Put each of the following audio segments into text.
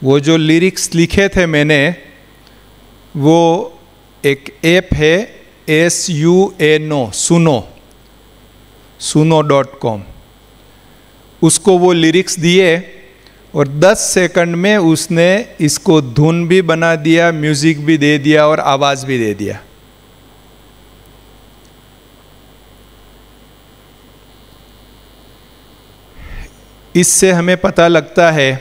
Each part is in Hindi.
वो जो लिरिक्स लिखे थे मैंने, वो एक ऐप है SUNO, suno.com, उसको वो लिरिक्स दिए और 10 सेकंड में उसने इसको धुन भी बना दिया, म्यूजिक भी दे दिया और आवाज़ भी दे दिया। इससे हमें पता लगता है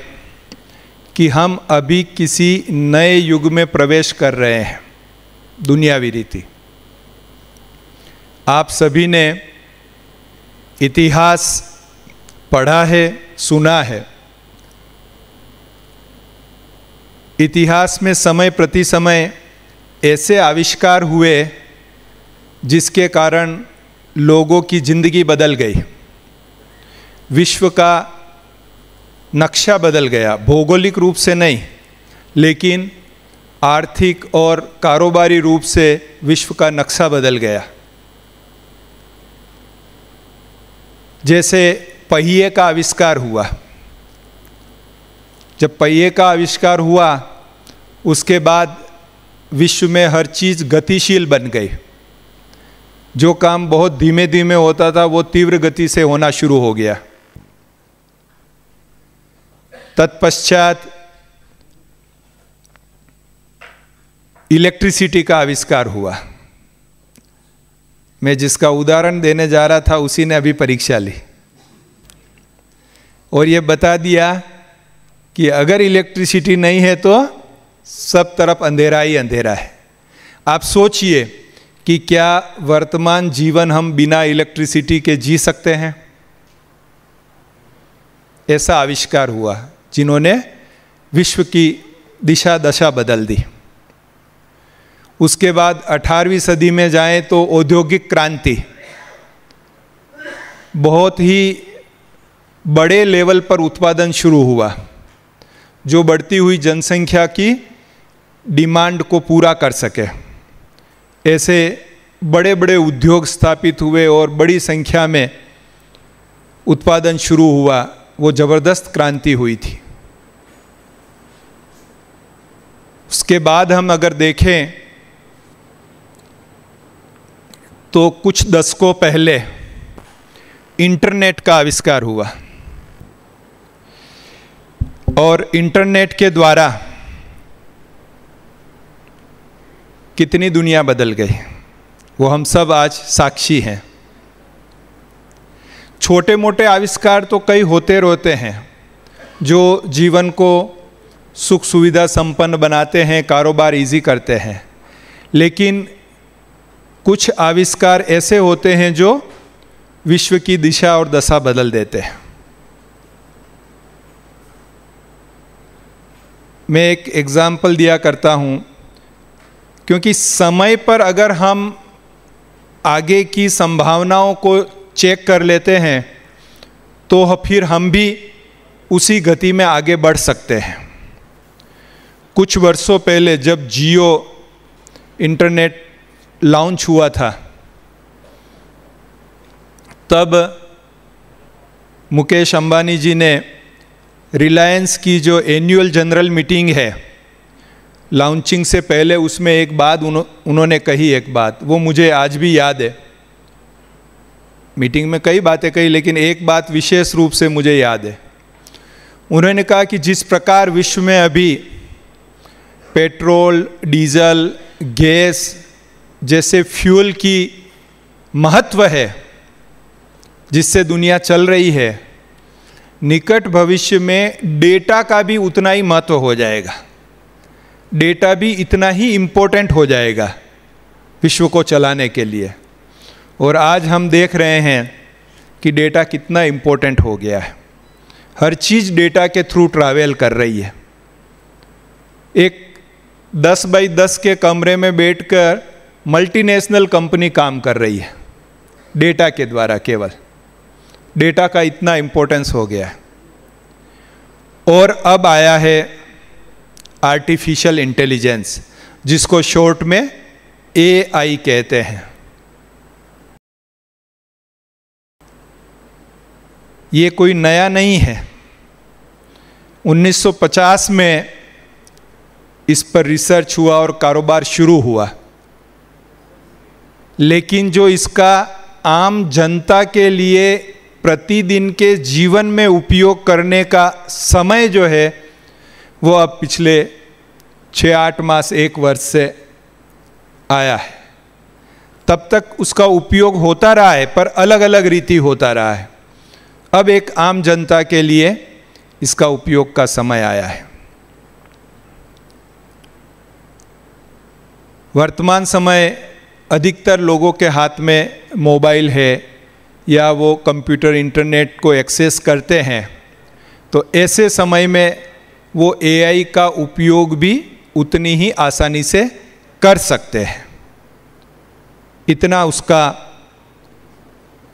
कि हम अभी किसी नए युग में प्रवेश कर रहे हैं, दुनियावी रीति। आप सभी ने इतिहास पढ़ा है, सुना है। इतिहास में समय प्रति समय ऐसे आविष्कार हुए जिसके कारण लोगों की जिंदगी बदल गई, विश्व का नक्शा बदल गया। भौगोलिक रूप से नहीं, लेकिन आर्थिक और कारोबारी रूप से विश्व का नक्शा बदल गया। जैसे पहिए का आविष्कार हुआ। जब पहिए का आविष्कार हुआ, उसके बाद विश्व में हर चीज़ गतिशील बन गई। जो काम बहुत धीमे धीमे होता था वो तीव्र गति से होना शुरू हो गया। तत्पश्चात इलेक्ट्रिसिटी का आविष्कार हुआ। मैं जिसका उदाहरण देने जा रहा था उसी ने अभी परीक्षा ली और ये बता दिया कि अगर इलेक्ट्रिसिटी नहीं है तो सब तरफ अंधेरा ही अंधेरा है। आप सोचिए कि क्या वर्तमान जीवन हम बिना इलेक्ट्रिसिटी के जी सकते हैं? ऐसा आविष्कार हुआ जिन्होंने विश्व की दिशा दशा बदल दी। उसके बाद 18वीं सदी में जाएं तो औद्योगिक क्रांति, बहुत ही बड़े लेवल पर उत्पादन शुरू हुआ जो बढ़ती हुई जनसंख्या की डिमांड को पूरा कर सके। ऐसे बड़े बड़े उद्योग स्थापित हुए और बड़ी संख्या में उत्पादन शुरू हुआ। वो जबरदस्त क्रांति हुई थी। उसके बाद हम अगर देखें तो कुछ दशकों पहले इंटरनेट का आविष्कार हुआ और इंटरनेट के द्वारा कितनी दुनिया बदल गई, वो हम सब आज साक्षी हैं। छोटे मोटे आविष्कार तो कई होते रहते हैं जो जीवन को सुख सुविधा संपन्न बनाते हैं, कारोबार इजी करते हैं, लेकिन कुछ आविष्कार ऐसे होते हैं जो विश्व की दिशा और दशा बदल देते हैं। मैं एक एग्जाम्पल दिया करता हूँ, क्योंकि समय पर अगर हम आगे की संभावनाओं को चेक कर लेते हैं तो फिर हम भी उसी गति में आगे बढ़ सकते हैं। कुछ वर्षों पहले जब जियो इंटरनेट लॉन्च हुआ था, तब मुकेश अंबानी जी ने रिलायंस की जो एनुअल जनरल मीटिंग है, लॉन्चिंग से पहले उसमें एक बात उन्होंने कही, एक बात वो मुझे आज भी याद है। मीटिंग में कई बातें कही, लेकिन एक बात विशेष रूप से मुझे याद है। उन्होंने कहा कि जिस प्रकार विश्व में अभी पेट्रोल, डीजल, गैस जैसे फ्यूल की महत्व है जिससे दुनिया चल रही है, निकट भविष्य में डेटा का भी उतना ही महत्व हो जाएगा। डेटा भी इतना ही इम्पोर्टेंट हो जाएगा विश्व को चलाने के लिए। और आज हम देख रहे हैं कि डेटा कितना इम्पोर्टेंट हो गया है। हर चीज़ डेटा के थ्रू ट्रैवल कर रही है। एक 10 बाई 10 के कमरे में बैठकर मल्टीनेशनल कंपनी काम कर रही है डेटा के द्वारा। केवल डेटा का इतना इम्पोर्टेंस हो गया है। और अब आया है आर्टिफिशियल इंटेलिजेंस, जिसको शॉर्ट में AI कहते हैं। ये कोई नया नहीं है। 1950 में इस पर रिसर्च हुआ और कारोबार शुरू हुआ, लेकिन जो इसका आम जनता के लिए प्रतिदिन के जीवन में उपयोग करने का समय जो है वो अब पिछले 6-8 मास 1 वर्ष से आया है। तब तक उसका उपयोग होता रहा है, पर अलग अलग रीति होता रहा है। अब एक आम जनता के लिए इसका उपयोग का समय आया है। वर्तमान समय अधिकतर लोगों के हाथ में मोबाइल है या वो कंप्यूटर इंटरनेट को एक्सेस करते हैं, तो ऐसे समय में वो एआई का उपयोग भी उतनी ही आसानी से कर सकते हैं। इतना उसका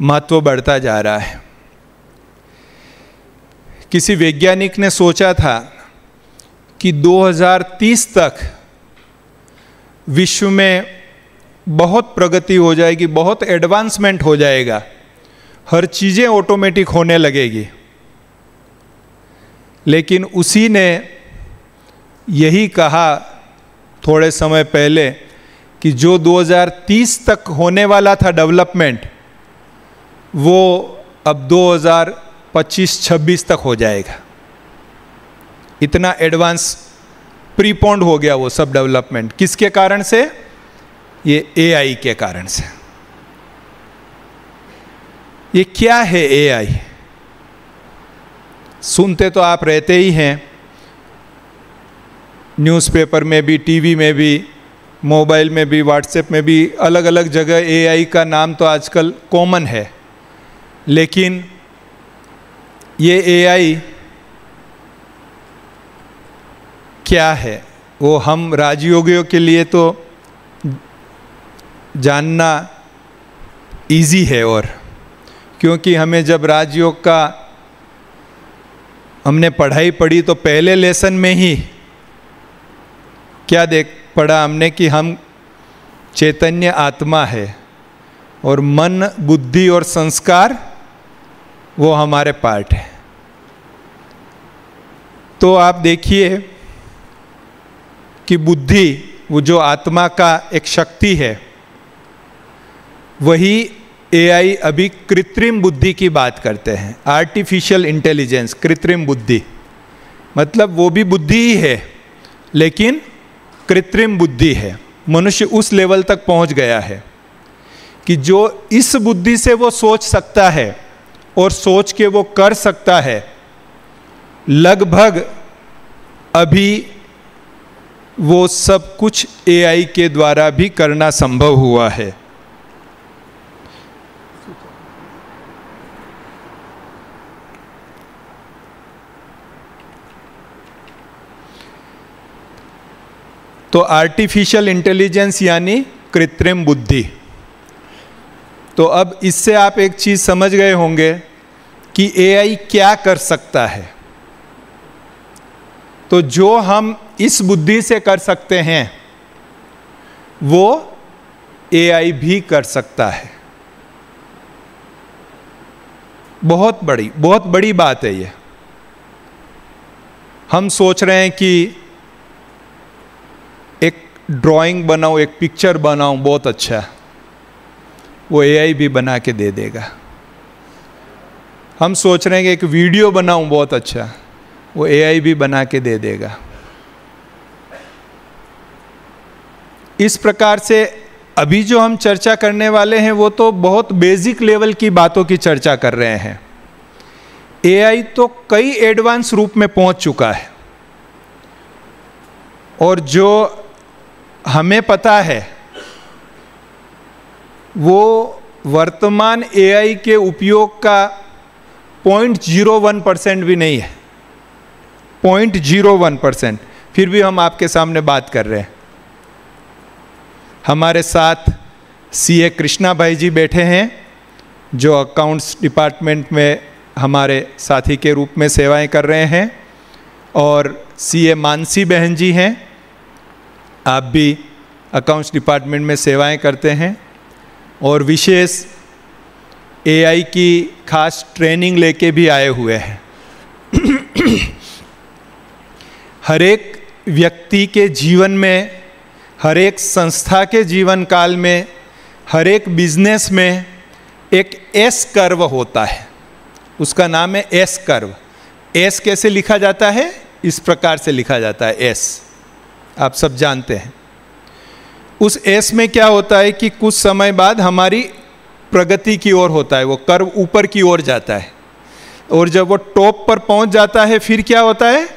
महत्व बढ़ता जा रहा है। किसी वैज्ञानिक ने सोचा था कि 2030 तक विश्व में बहुत प्रगति हो जाएगी, बहुत एडवांसमेंट हो जाएगा, हर चीज़ें ऑटोमेटिक होने लगेगी। लेकिन उसी ने यही कहा थोड़े समय पहले कि जो 2030 तक होने वाला था डेवलपमेंट, वो अब 2025-26 तक हो जाएगा। इतना एडवांस प्रीपोन्ड हो गया वो सब डेवलपमेंट। किसके कारण से? ये एआई के कारण से। ये क्या है एआई? सुनते तो आप रहते ही हैं, न्यूज़पेपर में भी, टीवी में भी, मोबाइल में भी, व्हाट्सएप में भी, अलग अलग जगह एआई का नाम तो आजकल कॉमन है। लेकिन ये एआई क्या है वो हम राजयोगियों के लिए तो जानना इजी है, और क्योंकि हमें जब राजयोग का हमने पढ़ाई पढ़ी तो पहले लेसन में ही क्या पढ़ा हमने कि हम चैतन्य आत्मा है और मन, बुद्धि और संस्कार वो हमारे पार्ट है। तो आप देखिए कि बुद्धि, वो जो आत्मा का एक शक्ति है, वही एआई अभी कृत्रिम बुद्धि की बात करते हैं। आर्टिफिशियल इंटेलिजेंस, कृत्रिम बुद्धि, मतलब वो भी बुद्धि ही है लेकिन कृत्रिम बुद्धि है। मनुष्य उस लेवल तक पहुंच गया है कि जो इस बुद्धि से वो सोच सकता है और सोच के वो कर सकता है, लगभग अभी वो सब कुछ एआई के द्वारा भी करना संभव हुआ है। तो आर्टिफिशियल इंटेलिजेंस यानी कृत्रिम बुद्धि। तो अब इससे आप एक चीज समझ गए होंगे कि एआई क्या कर सकता है। तो जो हम इस बुद्धि से कर सकते हैं वो एआई भी कर सकता है। बहुत बड़ी बात है ये। हम सोच रहे हैं कि एक ड्राइंग बनाऊं, एक पिक्चर बनाऊं, बहुत अच्छा, वो एआई भी बना के दे देगा। हम सोच रहे हैं कि एक वीडियो बनाऊं, बहुत अच्छा, वो एआई भी बना के दे देगा। इस प्रकार से अभी जो हम चर्चा करने वाले हैं वो तो बहुत बेसिक लेवल की बातों की चर्चा कर रहे हैं। एआई तो कई एडवांस रूप में पहुंच चुका है, और जो हमें पता है वो वर्तमान एआई के उपयोग का 0.01% भी नहीं है। 0.01%। फिर भी हम आपके सामने बात कर रहे हैं। हमारे साथ सीए कृष्णा भाई जी बैठे हैं, जो अकाउंट्स डिपार्टमेंट में हमारे साथी के रूप में सेवाएं कर रहे हैं, और सीए मानसी बहन जी हैं, आप भी अकाउंट्स डिपार्टमेंट में सेवाएं करते हैं और विशेष एआई की खास ट्रेनिंग लेके भी आए हुए हैं। हर एक व्यक्ति के जीवन में, हर एक संस्था के जीवन काल में, हर एक बिजनेस में एक एस कर्व होता है। उसका नाम है एस कर्व। एस कैसे लिखा जाता है? इस प्रकार से लिखा जाता है एस, आप सब जानते हैं। उस एस में क्या होता है कि कुछ समय बाद हमारी प्रगति की ओर होता है, वो कर्व ऊपर की ओर जाता है, और जब वो टॉप पर पहुंच जाता है फिर क्या होता है?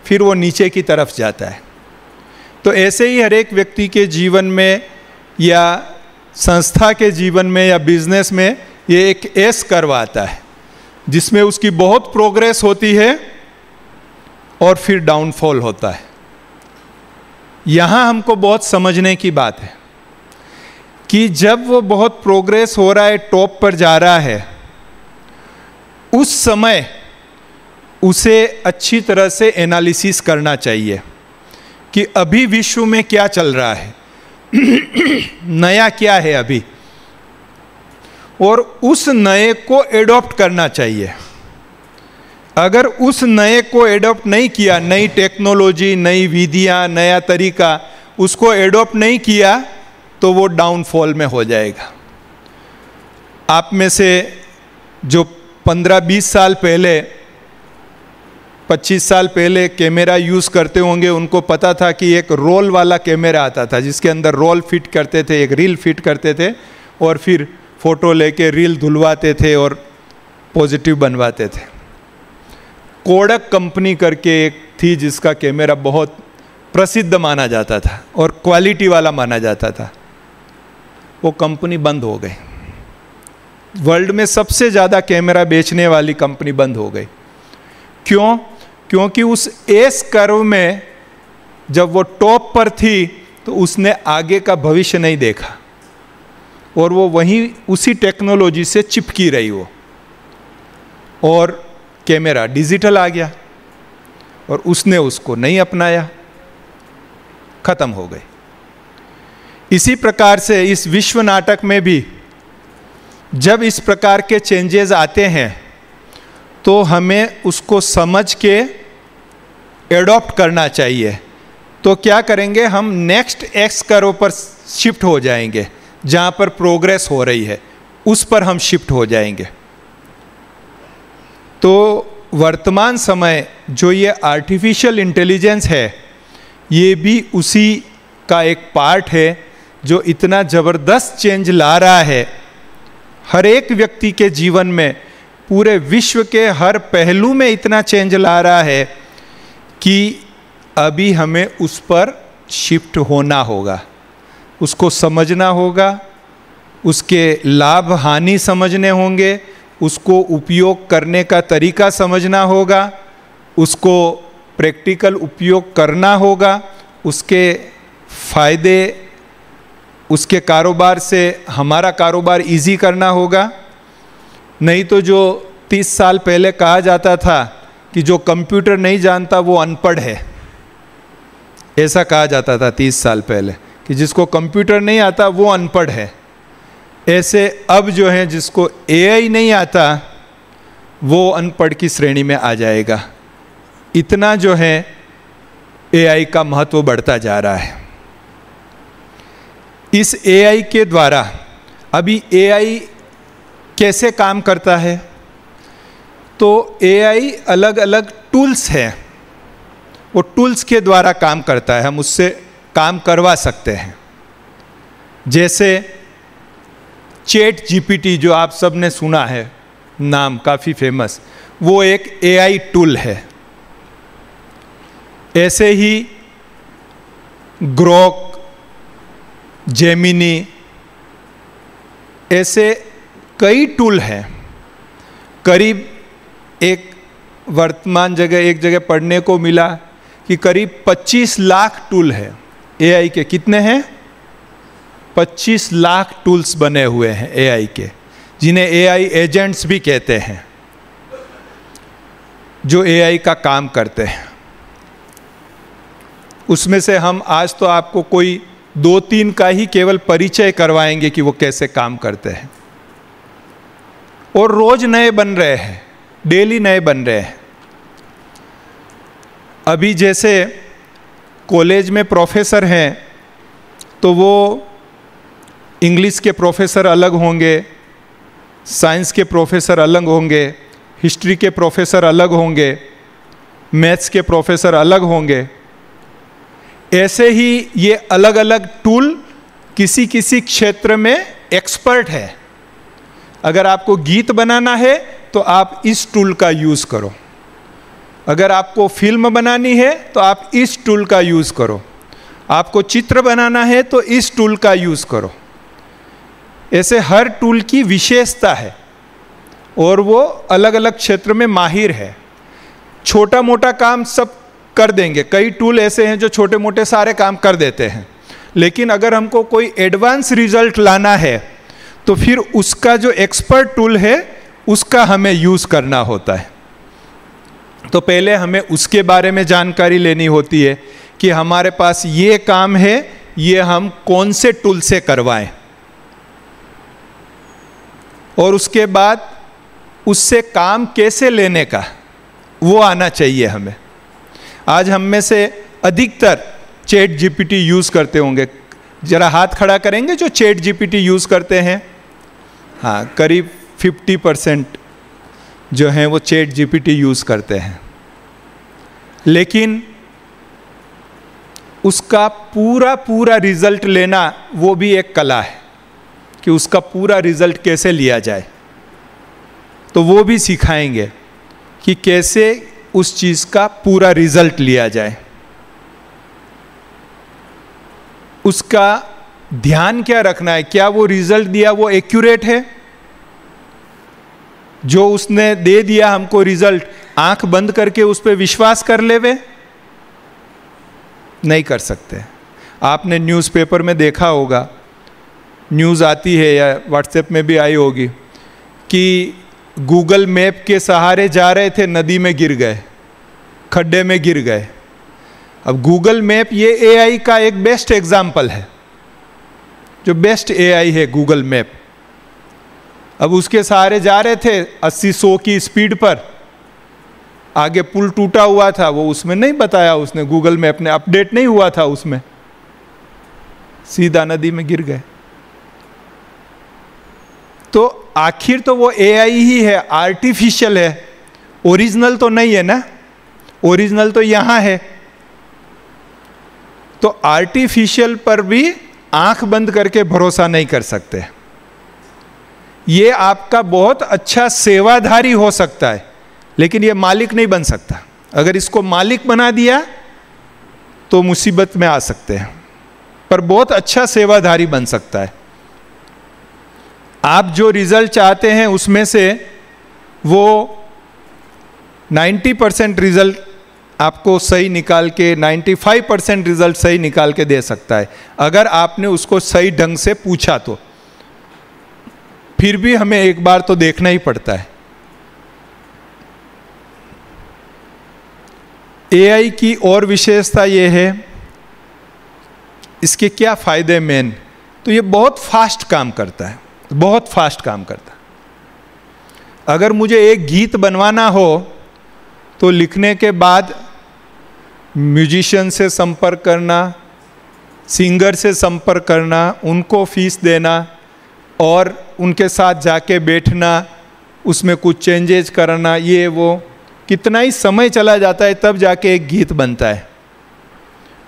फिर वो नीचे की तरफ जाता है। तो ऐसे ही हर एक व्यक्ति के जीवन में या संस्था के जीवन में या बिजनेस में ये एक एस कर्व आता है, जिसमें उसकी बहुत प्रोग्रेस होती है और फिर डाउनफॉल होता है। यहाँ हमको बहुत समझने की बात है कि जब वो बहुत प्रोग्रेस हो रहा है, टॉप पर जा रहा है, उस समय उसे अच्छी तरह से एनालिसिस करना चाहिए कि अभी विश्व में क्या चल रहा है, नया क्या है अभी, और उस नए को एडॉप्ट करना चाहिए। अगर उस नए को एडॉप्ट नहीं किया, नई टेक्नोलॉजी, नई विधियां, नया तरीका, उसको एडॉप्ट नहीं किया, तो वो डाउनफॉल में हो जाएगा। आप में से जो 15-20 साल पहले, 25 साल पहले कैमरा यूज़ करते होंगे, उनको पता था कि एक रोल वाला कैमरा आता था, जिसके अंदर रोल फिट करते थे, एक रील फिट करते थे, और फिर फोटो लेके रील धुलवाते थे और पॉजिटिव बनवाते थे। कोडक कंपनी करके एक थी, जिसका कैमरा बहुत प्रसिद्ध माना जाता था और क्वालिटी वाला माना जाता था। वो कंपनी बंद हो गई। वर्ल्ड में सबसे ज़्यादा कैमरा बेचने वाली कंपनी बंद हो गई। क्यों? क्योंकि उस एस कर्व में जब वो टॉप पर थी तो उसने आगे का भविष्य नहीं देखा, और वो वहीं उसी टेक्नोलॉजी से चिपकी रही वो, और कैमरा डिजिटल आ गया और उसने उसको नहीं अपनाया, खत्म हो गई। इसी प्रकार से इस विश्व नाटक में भी जब इस प्रकार के चेंजेस आते हैं तो हमें उसको समझ के एडॉप्ट करना चाहिए। तो क्या करेंगे? हम नेक्स्ट एक्स कर्व पर शिफ्ट हो जाएंगे, जहाँ पर प्रोग्रेस हो रही है उस पर हम शिफ्ट हो जाएंगे। तो वर्तमान समय जो ये आर्टिफिशियल इंटेलिजेंस है, ये भी उसी का एक पार्ट है जो इतना ज़बरदस्त चेंज ला रहा है हर एक व्यक्ति के जीवन में, पूरे विश्व के हर पहलू में इतना चेंज ला रहा है कि अभी हमें उस पर शिफ्ट होना होगा, उसको समझना होगा, उसके लाभ हानि समझने होंगे, उसको उपयोग करने का तरीका समझना होगा, उसको प्रैक्टिकल उपयोग करना होगा, उसके फायदे, उसके कारोबार से हमारा कारोबार इजी करना होगा। नहीं तो जो 30 साल पहले कहा जाता था कि जो कंप्यूटर नहीं जानता वो अनपढ़ है, ऐसा कहा जाता था 30 साल पहले कि जिसको कंप्यूटर नहीं आता वो अनपढ़ है। ऐसे अब जो है जिसको एआई नहीं आता वो अनपढ़ की श्रेणी में आ जाएगा। इतना जो है एआई का महत्व बढ़ता जा रहा है। इस एआई के द्वारा अभी एआई कैसे काम करता है? तो एआई अलग अलग टूल्स हैं, वो टूल्स के द्वारा काम करता है, हम उससे काम करवा सकते हैं। जैसे चैट जीपीटी, जो आप सब ने सुना है नाम, काफ़ी फेमस, वो एक एआई टूल है। ऐसे ही ग्रोक, जेमिनी, ऐसे कई टूल हैं। करीब एक जगह पढ़ने को मिला कि करीब 25 लाख टूल है एआई के। कितने हैं? 25 लाख टूल्स बने हुए हैं एआई के, जिन्हें एआई एजेंट्स भी कहते हैं, जो एआई का काम करते हैं। उसमें से हम आज तो आपको कोई 2-3 का ही केवल परिचय करवाएंगे कि वो कैसे काम करते हैं, और रोज नए बन रहे हैं, डेली नए बन रहे हैं। अभी जैसे कॉलेज में प्रोफेसर हैं तो वो इंग्लिश के प्रोफेसर अलग होंगे, साइंस के प्रोफेसर अलग होंगे, हिस्ट्री के प्रोफेसर अलग होंगे, मैथ्स के प्रोफेसर अलग होंगे। ऐसे ही ये अलग अलग टूल किसी किसी क्षेत्र में एक्सपर्ट है। अगर आपको गीत बनाना है तो आप इस टूल का यूज़ करो, अगर आपको फिल्म बनानी है तो आप इस टूल का यूज़ करो, आपको चित्र बनाना है तो इस टूल का यूज़ करो। ऐसे हर टूल की विशेषता है और वो अलग अलग क्षेत्र में माहिर है। छोटा मोटा काम सब कर देंगे, कई टूल ऐसे हैं जो छोटे मोटे सारे काम कर देते हैं, लेकिन अगर हमको कोई एडवांस रिजल्ट लाना है तो फिर उसका जो एक्सपर्ट टूल है उसका हमें यूज़ करना होता है। तो पहले हमें उसके बारे में जानकारी लेनी होती है कि हमारे पास ये काम है, ये हम कौन से टूल से करवाएं, और उसके बाद उससे काम कैसे लेने का वो आना चाहिए हमें। आज हम में से अधिकतर चैट जीपीटी यूज़ करते होंगे, ज़रा हाथ खड़ा करेंगे जो चैट जीपीटी यूज़ करते हैं। हाँ, करीब 50% जो हैं वो चैट जीपीटी यूज़ करते हैं, लेकिन उसका पूरा रिजल्ट लेना वो भी एक कला है कि उसका पूरा रिजल्ट कैसे लिया जाए। तो वो भी सिखाएंगे कि कैसे उस चीज़ का पूरा रिजल्ट लिया जाए। उसका ध्यान क्या रखना है, क्या वो रिजल्ट दिया वो एक्यूरेट है, जो उसने दे दिया हमको रिजल्ट आंख बंद करके उस पर विश्वास कर लेवे, नहीं कर सकते। आपने न्यूज़पेपर में देखा होगा, न्यूज़ आती है या व्हाट्सएप में भी आई होगी कि गूगल मैप के सहारे जा रहे थे, नदी में गिर गए, खड्डे में गिर गए। अब गूगल मैप ये एआई का एक बेस्ट एग्जाम्पल है, जो बेस्ट एआई है गूगल मैप। अब उसके सहारे जा रहे थे 80-100 की स्पीड पर, आगे पुल टूटा हुआ था, वो उसमें नहीं बताया उसने, गूगल मैप ने अपडेट नहीं हुआ था उसमें, सीधा नदी में गिर गए। तो आखिर तो वो एआई ही है, आर्टिफिशियल है, ओरिजिनल तो नहीं है ना, ओरिजिनल तो यहाँ है। तो आर्टिफिशियल पर भी आंख बंद करके भरोसा नहीं कर सकते। ये आपका बहुत अच्छा सेवाधारी हो सकता है, लेकिन ये मालिक नहीं बन सकता। अगर इसको मालिक बना दिया तो मुसीबत में आ सकते हैं, पर बहुत अच्छा सेवाधारी बन सकता है। आप जो रिजल्ट चाहते हैं उसमें से वो 90% रिजल्ट आपको सही निकाल के 95% रिजल्ट सही निकाल के दे सकता है, अगर आपने उसको सही ढंग से पूछा तो। फिर भी हमें एक बार तो देखना ही पड़ता है। एआई की और विशेषता ये है, इसके क्या फायदे मेन, तो ये बहुत फास्ट काम करता है, बहुत फास्ट काम करता है। अगर मुझे एक गीत बनवाना हो तो लिखने के बाद म्यूजिशियन से संपर्क करना, सिंगर से संपर्क करना, उनको फीस देना और उनके साथ जाके बैठना, उसमें कुछ चेंजेस करना, ये वो कितना ही समय चला जाता है, तब जाके एक गीत बनता है।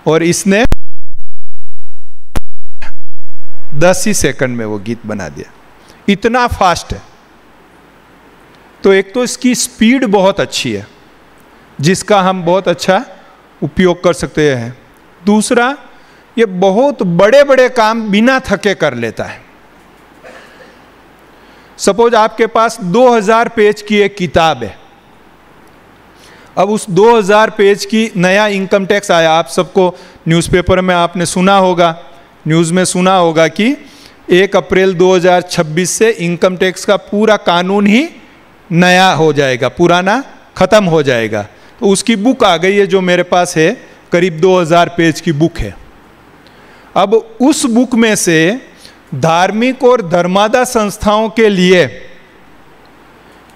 और इसने 10 ही सेकंड में वो गीत बना दिया, इतना फास्ट है। तो एक तो इसकी स्पीड बहुत अच्छी है, जिसका हम बहुत अच्छा उपयोग कर सकते हैं। दूसरा, ये बहुत बड़े बड़े काम बिना थके कर लेता है। सपोज आपके पास 2000 पेज की एक किताब है, अब उस 2000 पेज की नया इनकम टैक्स आया, आप सबको न्यूज़पेपर में आपने सुना होगा, न्यूज़ में सुना होगा कि 1 अप्रैल 2026 से इनकम टैक्स का पूरा कानून ही नया हो जाएगा, पुराना खत्म हो जाएगा। तो उसकी बुक आ गई है जो मेरे पास है, करीब 2000 पेज की बुक है। अब उस बुक में से धार्मिक और धर्मादा संस्थाओं के लिए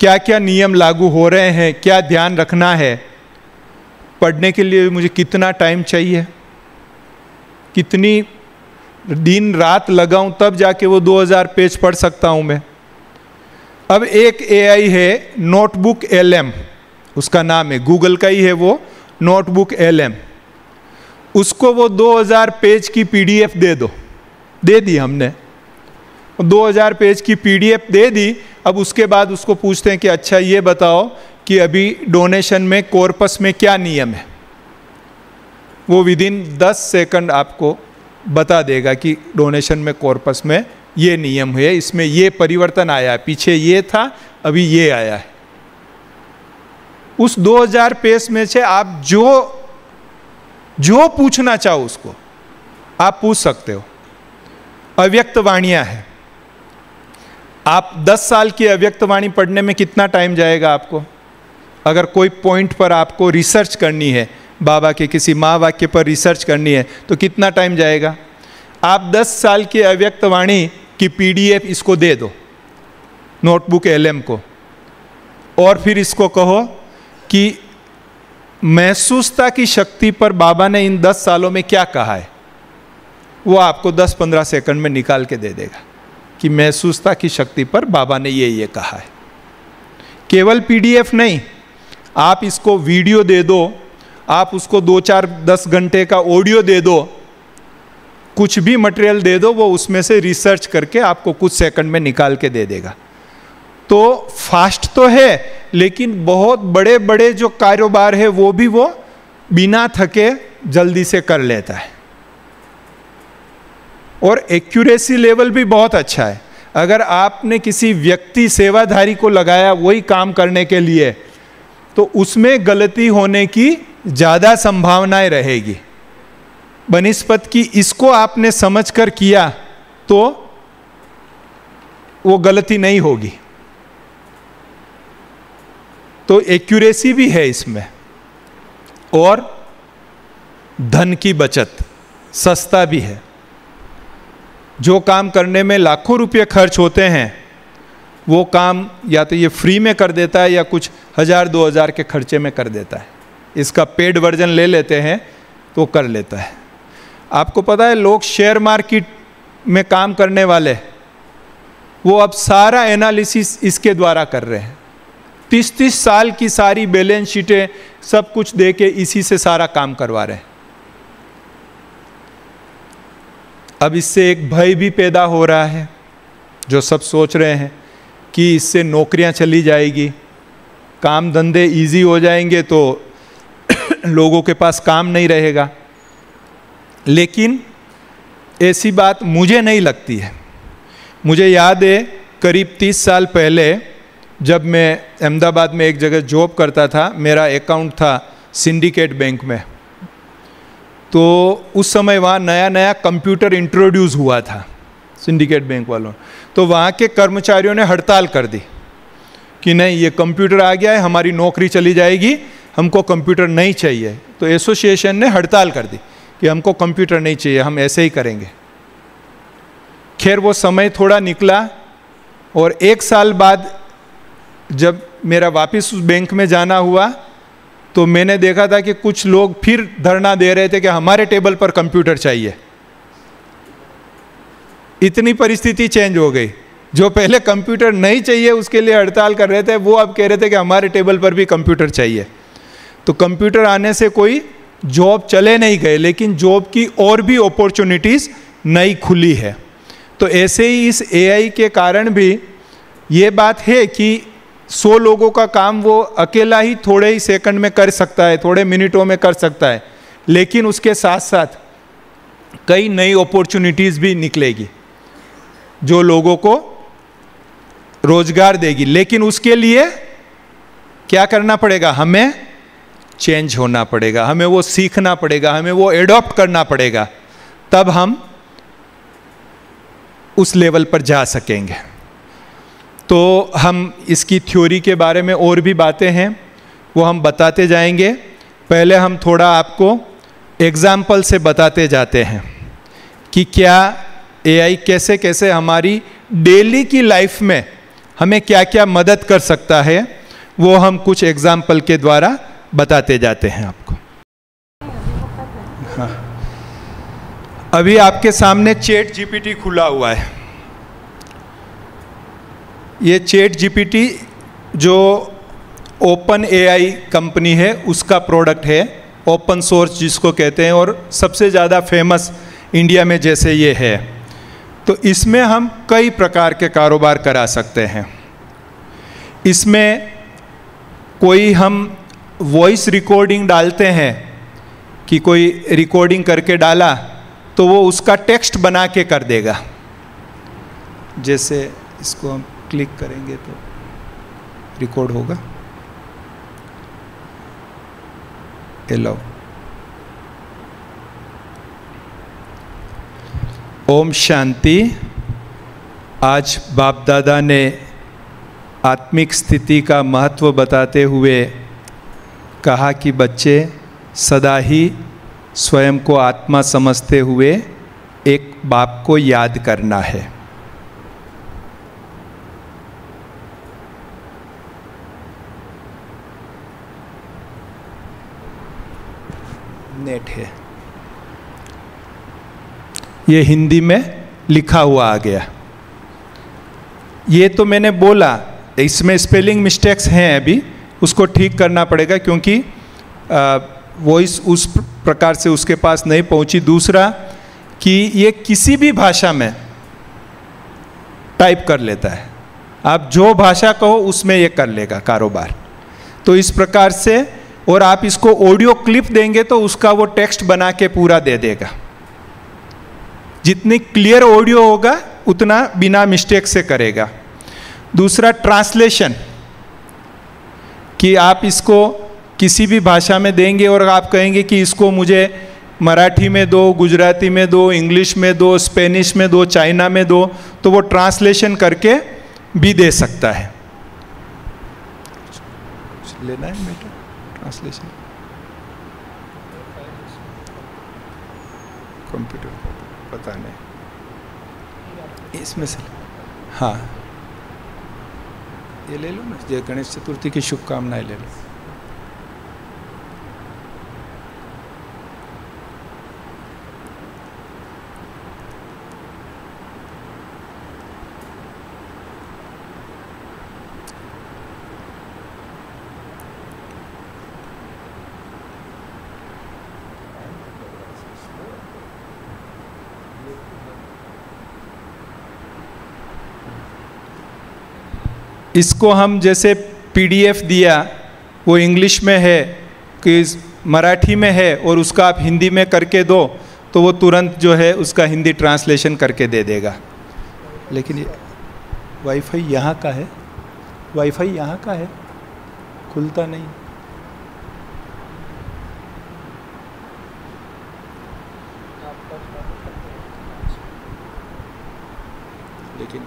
क्या क्या नियम लागू हो रहे हैं, क्या ध्यान रखना है, पढ़ने के लिए मुझे कितना टाइम चाहिए, कितनी दिन रात लगाऊं तब जाके वो 2000 पेज पढ़ सकता हूं मैं। अब एक एआई है नोटबुक LM, उसका नाम है, गूगल का ही है वो, नोटबुक LM। उसको वो 2000 पेज की PDF दे दी हमने, 2000 पेज की PDF दे दी। अब उसके बाद उसको पूछते हैं कि अच्छा ये बताओ कि अभी डोनेशन में कॉर्पस में क्या नियम है। वो विदिन 10 सेकंड आपको बता देगा कि डोनेशन में कॉर्पस में ये नियम है, इसमें ये परिवर्तन आया है, पीछे ये था अभी ये आया है। उस 2000 पेज में से आप जो पूछना चाहो उसको आप पूछ सकते हो। अव्यक्त वाणियां है, आप 10 साल की अव्यक्त वाणी पढ़ने में कितना टाइम जाएगा आपको? अगर कोई पॉइंट पर आपको रिसर्च करनी है, बाबा के किसी महावाक्य पर रिसर्च करनी है तो कितना टाइम जाएगा? आप 10 साल की अव्यक्त वाणी की PDF इसको दे दो, नोटबुक LM को, और फिर इसको कहो कि महसूसता की शक्ति पर बाबा ने इन 10 सालों में क्या कहा है। वो आपको 10-15 सेकंड में निकाल के दे देगा कि महसूसता की शक्ति पर बाबा ने ये कहा है। केवल PDF नहीं, आप इसको वीडियो दे दो, आप उसको 2-4-10 घंटे का ऑडियो दे दो, कुछ भी मटेरियल दे दो, वो उसमें से रिसर्च करके आपको कुछ सेकंड में निकाल के दे देगा। तो फास्ट तो है, लेकिन बहुत बड़े बड़े जो कारोबार है वो भी वो बिना थके जल्दी से कर लेता है। और एक्यूरेसी लेवल भी बहुत अच्छा है। अगर आपने किसी व्यक्ति सेवाधारी को लगाया वही काम करने के लिए, तो उसमें गलती होने की ज़्यादा संभावनाएं रहेगी। बनिस्पत की इसको आपने समझकर किया तो वो गलती नहीं होगी। तो एक्यूरेसी भी है इसमें, और धन की बचत, सस्ता भी है। जो काम करने में लाखों रुपये खर्च होते हैं वो काम या तो ये फ्री में कर देता है या कुछ 1000-2000 के खर्चे में कर देता है। इसका पेड वर्जन ले लेते हैं तो कर लेता है। आपको पता है लोग शेयर मार्केट में काम करने वाले, वो अब सारा एनालिसिस इसके द्वारा कर रहे हैं। 30-30 साल की सारी बैलेंस शीटें सब कुछ दे के इसी से सारा काम करवा रहे हैं। अब इससे एक भय भी पैदा हो रहा है, जो सब सोच रहे हैं कि इससे नौकरियां चली जाएगी, काम धंधे इजी हो जाएंगे तो लोगों के पास काम नहीं रहेगा। लेकिन ऐसी बात मुझे नहीं लगती है। मुझे याद है करीब 30 साल पहले जब मैं अहमदाबाद में एक जगह जॉब करता था, मेरा अकाउंट था सिंडिकेट बैंक में। तो उस समय वहाँ नया नया कंप्यूटर इंट्रोड्यूस हुआ था सिंडिकेट बैंक वालों। तो वहाँ के कर्मचारियों ने हड़ताल कर दी कि नहीं, ये कंप्यूटर आ गया है, हमारी नौकरी चली जाएगी, हमको कंप्यूटर नहीं चाहिए। तो एसोसिएशन ने हड़ताल कर दी कि हमको कंप्यूटर नहीं चाहिए, हम ऐसे ही करेंगे। खैर वो समय थोड़ा निकला, और 1 साल बाद जब मेरा वापस उस बैंक में जाना हुआ तो मैंने देखा था कि कुछ लोग फिर धरना दे रहे थे कि हमारे टेबल पर कंप्यूटर चाहिए। इतनी परिस्थिति चेंज हो गई। जो पहले कंप्यूटर नहीं चाहिए उसके लिए हड़ताल कर रहे थे, वो अब कह रहे थे कि हमारे टेबल पर भी कंप्यूटर चाहिए। तो कंप्यूटर आने से कोई जॉब चले नहीं गए, लेकिन जॉब की और भी अपॉर्चुनिटीज़ नई खुली है। तो ऐसे ही इस AI के कारण भी ये बात है कि 100 लोगों का काम वो अकेला ही थोड़े ही सेकंड में कर सकता है, थोड़े मिनटों में कर सकता है, लेकिन उसके साथ साथ कई नई अपॉर्चुनिटीज़ भी निकलेगी जो लोगों को रोजगार देगी। लेकिन उसके लिए क्या करना पड़ेगा? हमें चेंज होना पड़ेगा, हमें वो सीखना पड़ेगा, हमें वो एडॉप्ट करना पड़ेगा, तब हम उस लेवल पर जा सकेंगे। तो हम इसकी थ्योरी के बारे में और भी बातें हैं वो हम बताते जाएंगे। पहले हम थोड़ा आपको एग्जाम्पल से बताते जाते हैं कि क्या AI कैसे कैसे हमारी डेली की लाइफ में हमें क्या क्या मदद कर सकता है, वो हम कुछ एग्जाम्पल के द्वारा बताते जाते हैं आपको। हाँ, अभी आपके सामने चैट जीपीटी खुला हुआ है। ये चैट जीपीटी जो ओपन एआई कंपनी है उसका प्रोडक्ट है, ओपन सोर्स जिसको कहते हैं, और सबसे ज़्यादा फेमस इंडिया में जैसे ये है। तो इसमें हम कई प्रकार के कारोबार करा सकते हैं। इसमें कोई हम वॉइस रिकॉर्डिंग डालते हैं कि कोई रिकॉर्डिंग करके डाला तो वो उसका टेक्स्ट बना के कर देगा। जैसे इसको हम क्लिक करेंगे तो रिकॉर्ड होगा। हेलो, ओम शांति। आज बाप दादा ने आत्मिक स्थिति का महत्व बताते हुए कहा कि बच्चे सदा ही स्वयं को आत्मा समझते हुए एक बाप को याद करना है। नेट है, ये हिंदी में लिखा हुआ आ गया। ये तो मैंने बोला, इसमें स्पेलिंग मिस्टेक्स हैं, अभी उसको ठीक करना पड़ेगा क्योंकि वॉइस उस प्रकार से उसके पास नहीं पहुंची। दूसरा कि ये किसी भी भाषा में टाइप कर लेता है, आप जो भाषा कहो उसमें ये कर लेगा कारोबार। तो इस प्रकार से, और आप इसको ऑडियो क्लिप देंगे तो उसका वो टेक्स्ट बना के पूरा दे देगा। जितनी क्लियर ऑडियो होगा उतना बिना मिस्टेक से करेगा। दूसरा ट्रांसलेशन, कि आप इसको किसी भी भाषा में देंगे और आप कहेंगे कि इसको मुझे मराठी में दो, गुजराती में दो, इंग्लिश में दो, स्पेनिश में दो, चाइना में दो, तो वो ट्रांसलेशन करके भी दे सकता है। लेना है बेटा ट्रांसलेशन, कंप्यूटर पता नहीं इसमें से। हाँ, ये ले लो ना, जय गणेश चतुर्थी की शुभकामनाएं ले लो। इसको हम जैसे पीडीएफ दिया, वो इंग्लिश में है कि मराठी में है, और उसका आप हिंदी में करके दो तो वो तुरंत जो है उसका हिंदी ट्रांसलेशन करके दे देगा। लेकिन ये वाईफाई यहाँ का है, वाईफाई यहाँ का है, खुलता नहीं। लेकिन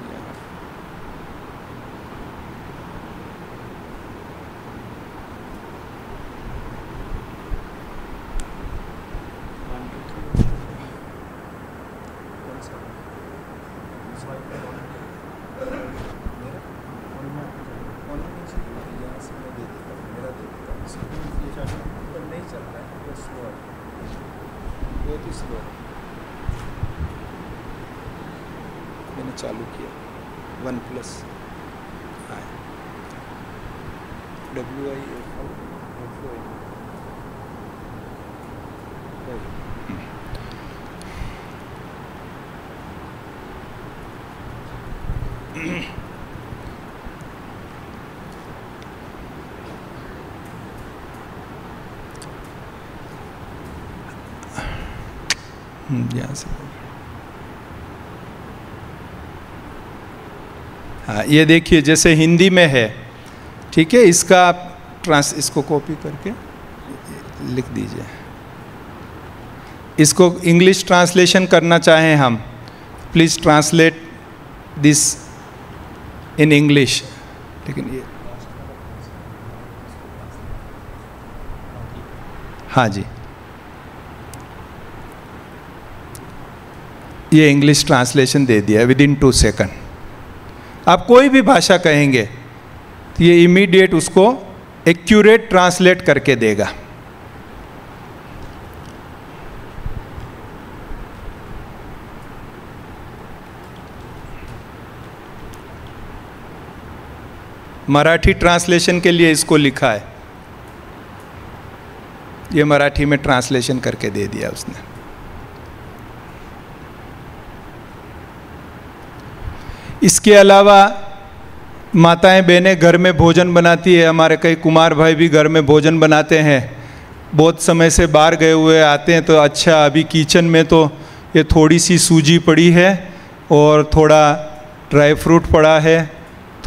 मैंने चालू किया OnePlus यहाँ से। हाँ, ये देखिए जैसे हिंदी में है, ठीक है, इसका आप इसको कॉपी करके लिख दीजिए। इसको इंग्लिश ट्रांसलेशन करना चाहें हम, please translate this in English. लेकिन ये हाँ जी, ये इंग्लिश ट्रांसलेशन दे दिया विदिन 2 सेकंड। आप कोई भी भाषा कहेंगे तो ये इमीडिएट उसको एक्यूरेट ट्रांसलेट करके देगा। मराठी ट्रांसलेशन के लिए इसको लिखा है, ये मराठी में ट्रांसलेशन करके दे दिया उसने। इसके अलावा माताएं बहनें घर में भोजन बनाती है, हमारे कई कुमार भाई भी घर में भोजन बनाते हैं। बहुत समय से बाहर गए हुए आते हैं तो अच्छा, अभी किचन में तो ये थोड़ी सी सूजी पड़ी है और थोड़ा ड्राई फ्रूट पड़ा है,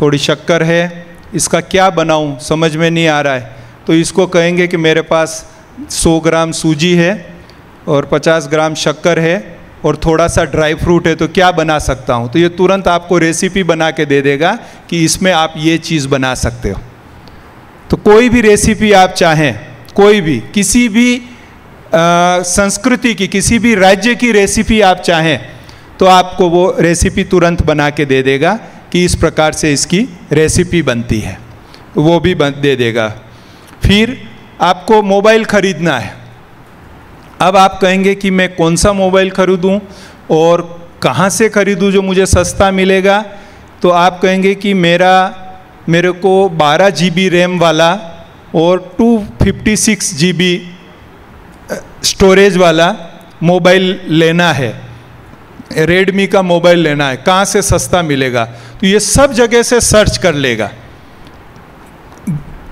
थोड़ी शक्कर है, इसका क्या बनाऊं समझ में नहीं आ रहा है। तो इसको कहेंगे कि मेरे पास 100 ग्राम सूजी है और 50 ग्राम शक्कर है और थोड़ा सा ड्राई फ्रूट है, तो क्या बना सकता हूँ। तो ये तुरंत आपको रेसिपी बना के दे देगा कि इसमें आप ये चीज़ बना सकते हो। तो कोई भी रेसिपी आप चाहें, कोई भी किसी भी संस्कृति की, किसी भी राज्य की रेसिपी आप चाहें तो आपको वो रेसिपी तुरंत बना के दे देगा कि इस प्रकार से इसकी रेसिपी बनती है, वो भी दे देगा। फिर आपको मोबाइल खरीदना है। अब आप कहेंगे कि मैं कौन सा मोबाइल खरीदूं और कहाँ से खरीदूं जो मुझे सस्ता मिलेगा। तो आप कहेंगे कि मेरे को 12 GB रैम वाला और 256 GB स्टोरेज वाला मोबाइल लेना है, रेडमी का मोबाइल लेना है, कहाँ से सस्ता मिलेगा। तो ये सब जगह से सर्च कर लेगा,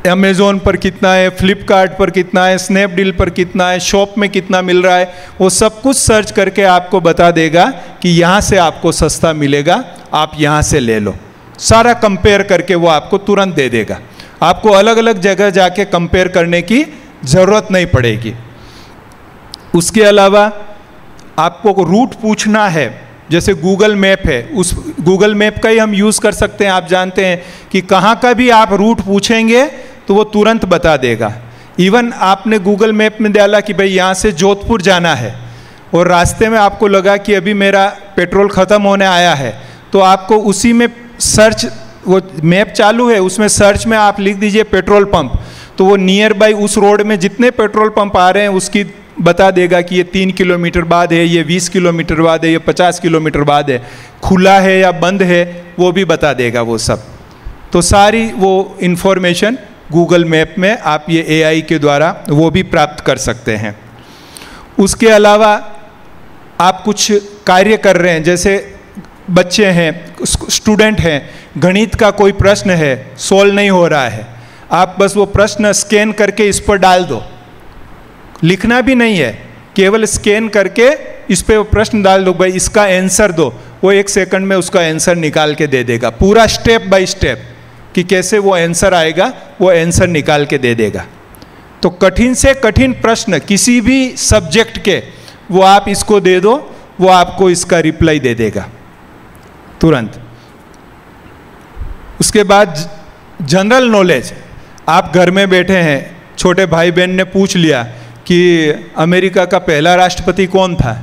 अमेज़ोन पर कितना है, फ्लिपकार्ट पर कितना है, स्नैपडील पर कितना है, शॉप में कितना मिल रहा है, वो सब कुछ सर्च करके आपको बता देगा कि यहाँ से आपको सस्ता मिलेगा, आप यहाँ से ले लो। सारा कंपेयर करके वो आपको तुरंत दे देगा, आपको अलग अलग जगह जाके कंपेयर करने की ज़रूरत नहीं पड़ेगी। उसके अलावा आपको रूट पूछना है, जैसे गूगल मैप है, उस गूगल मैप का ही हम यूज़ कर सकते हैं। आप जानते हैं कि कहाँ का भी आप रूट पूछेंगे तो वो तुरंत बता देगा। इवन आपने गूगल मैप में डाला कि भाई यहाँ से जोधपुर जाना है और रास्ते में आपको लगा कि अभी मेरा पेट्रोल ख़त्म होने आया है, तो आपको उसी में सर्च, वो मैप चालू है उसमें सर्च में आप लिख दीजिए पेट्रोल पंप, तो वो नियर बाई उस रोड में जितने पेट्रोल पंप आ रहे हैं उसकी बता देगा कि ये 3 किलोमीटर बाद है, ये 20 किलोमीटर बाद है, ये 50 किलोमीटर बाद है, खुला है या बंद है वो भी बता देगा वो सब। तो सारी वो इन्फॉर्मेशन गूगल मैप में आप ये AI के द्वारा वो भी प्राप्त कर सकते हैं। उसके अलावा आप कुछ कार्य कर रहे हैं, जैसे बच्चे हैं, स्टूडेंट हैं, गणित का कोई प्रश्न है, सॉल्व नहीं हो रहा है, आप बस वो प्रश्न स्कैन करके इस पर डाल दो, लिखना भी नहीं है, केवल स्कैन करके इस पे प्रश्न डाल दो, भाई इसका आंसर दो, वो 1 सेकंड में उसका आंसर निकाल के दे देगा, पूरा स्टेप बाय स्टेप कि कैसे वो आंसर आएगा, वो आंसर निकाल के दे देगा। तो कठिन से कठिन प्रश्न किसी भी सब्जेक्ट के वो आप इसको दे दो, वो आपको इसका रिप्लाई दे देगा तुरंत। उसके बाद जनरल नॉलेज, आप घर में बैठे हैं, छोटे भाई बहन ने पूछ लिया कि अमेरिका का पहला राष्ट्रपति कौन था,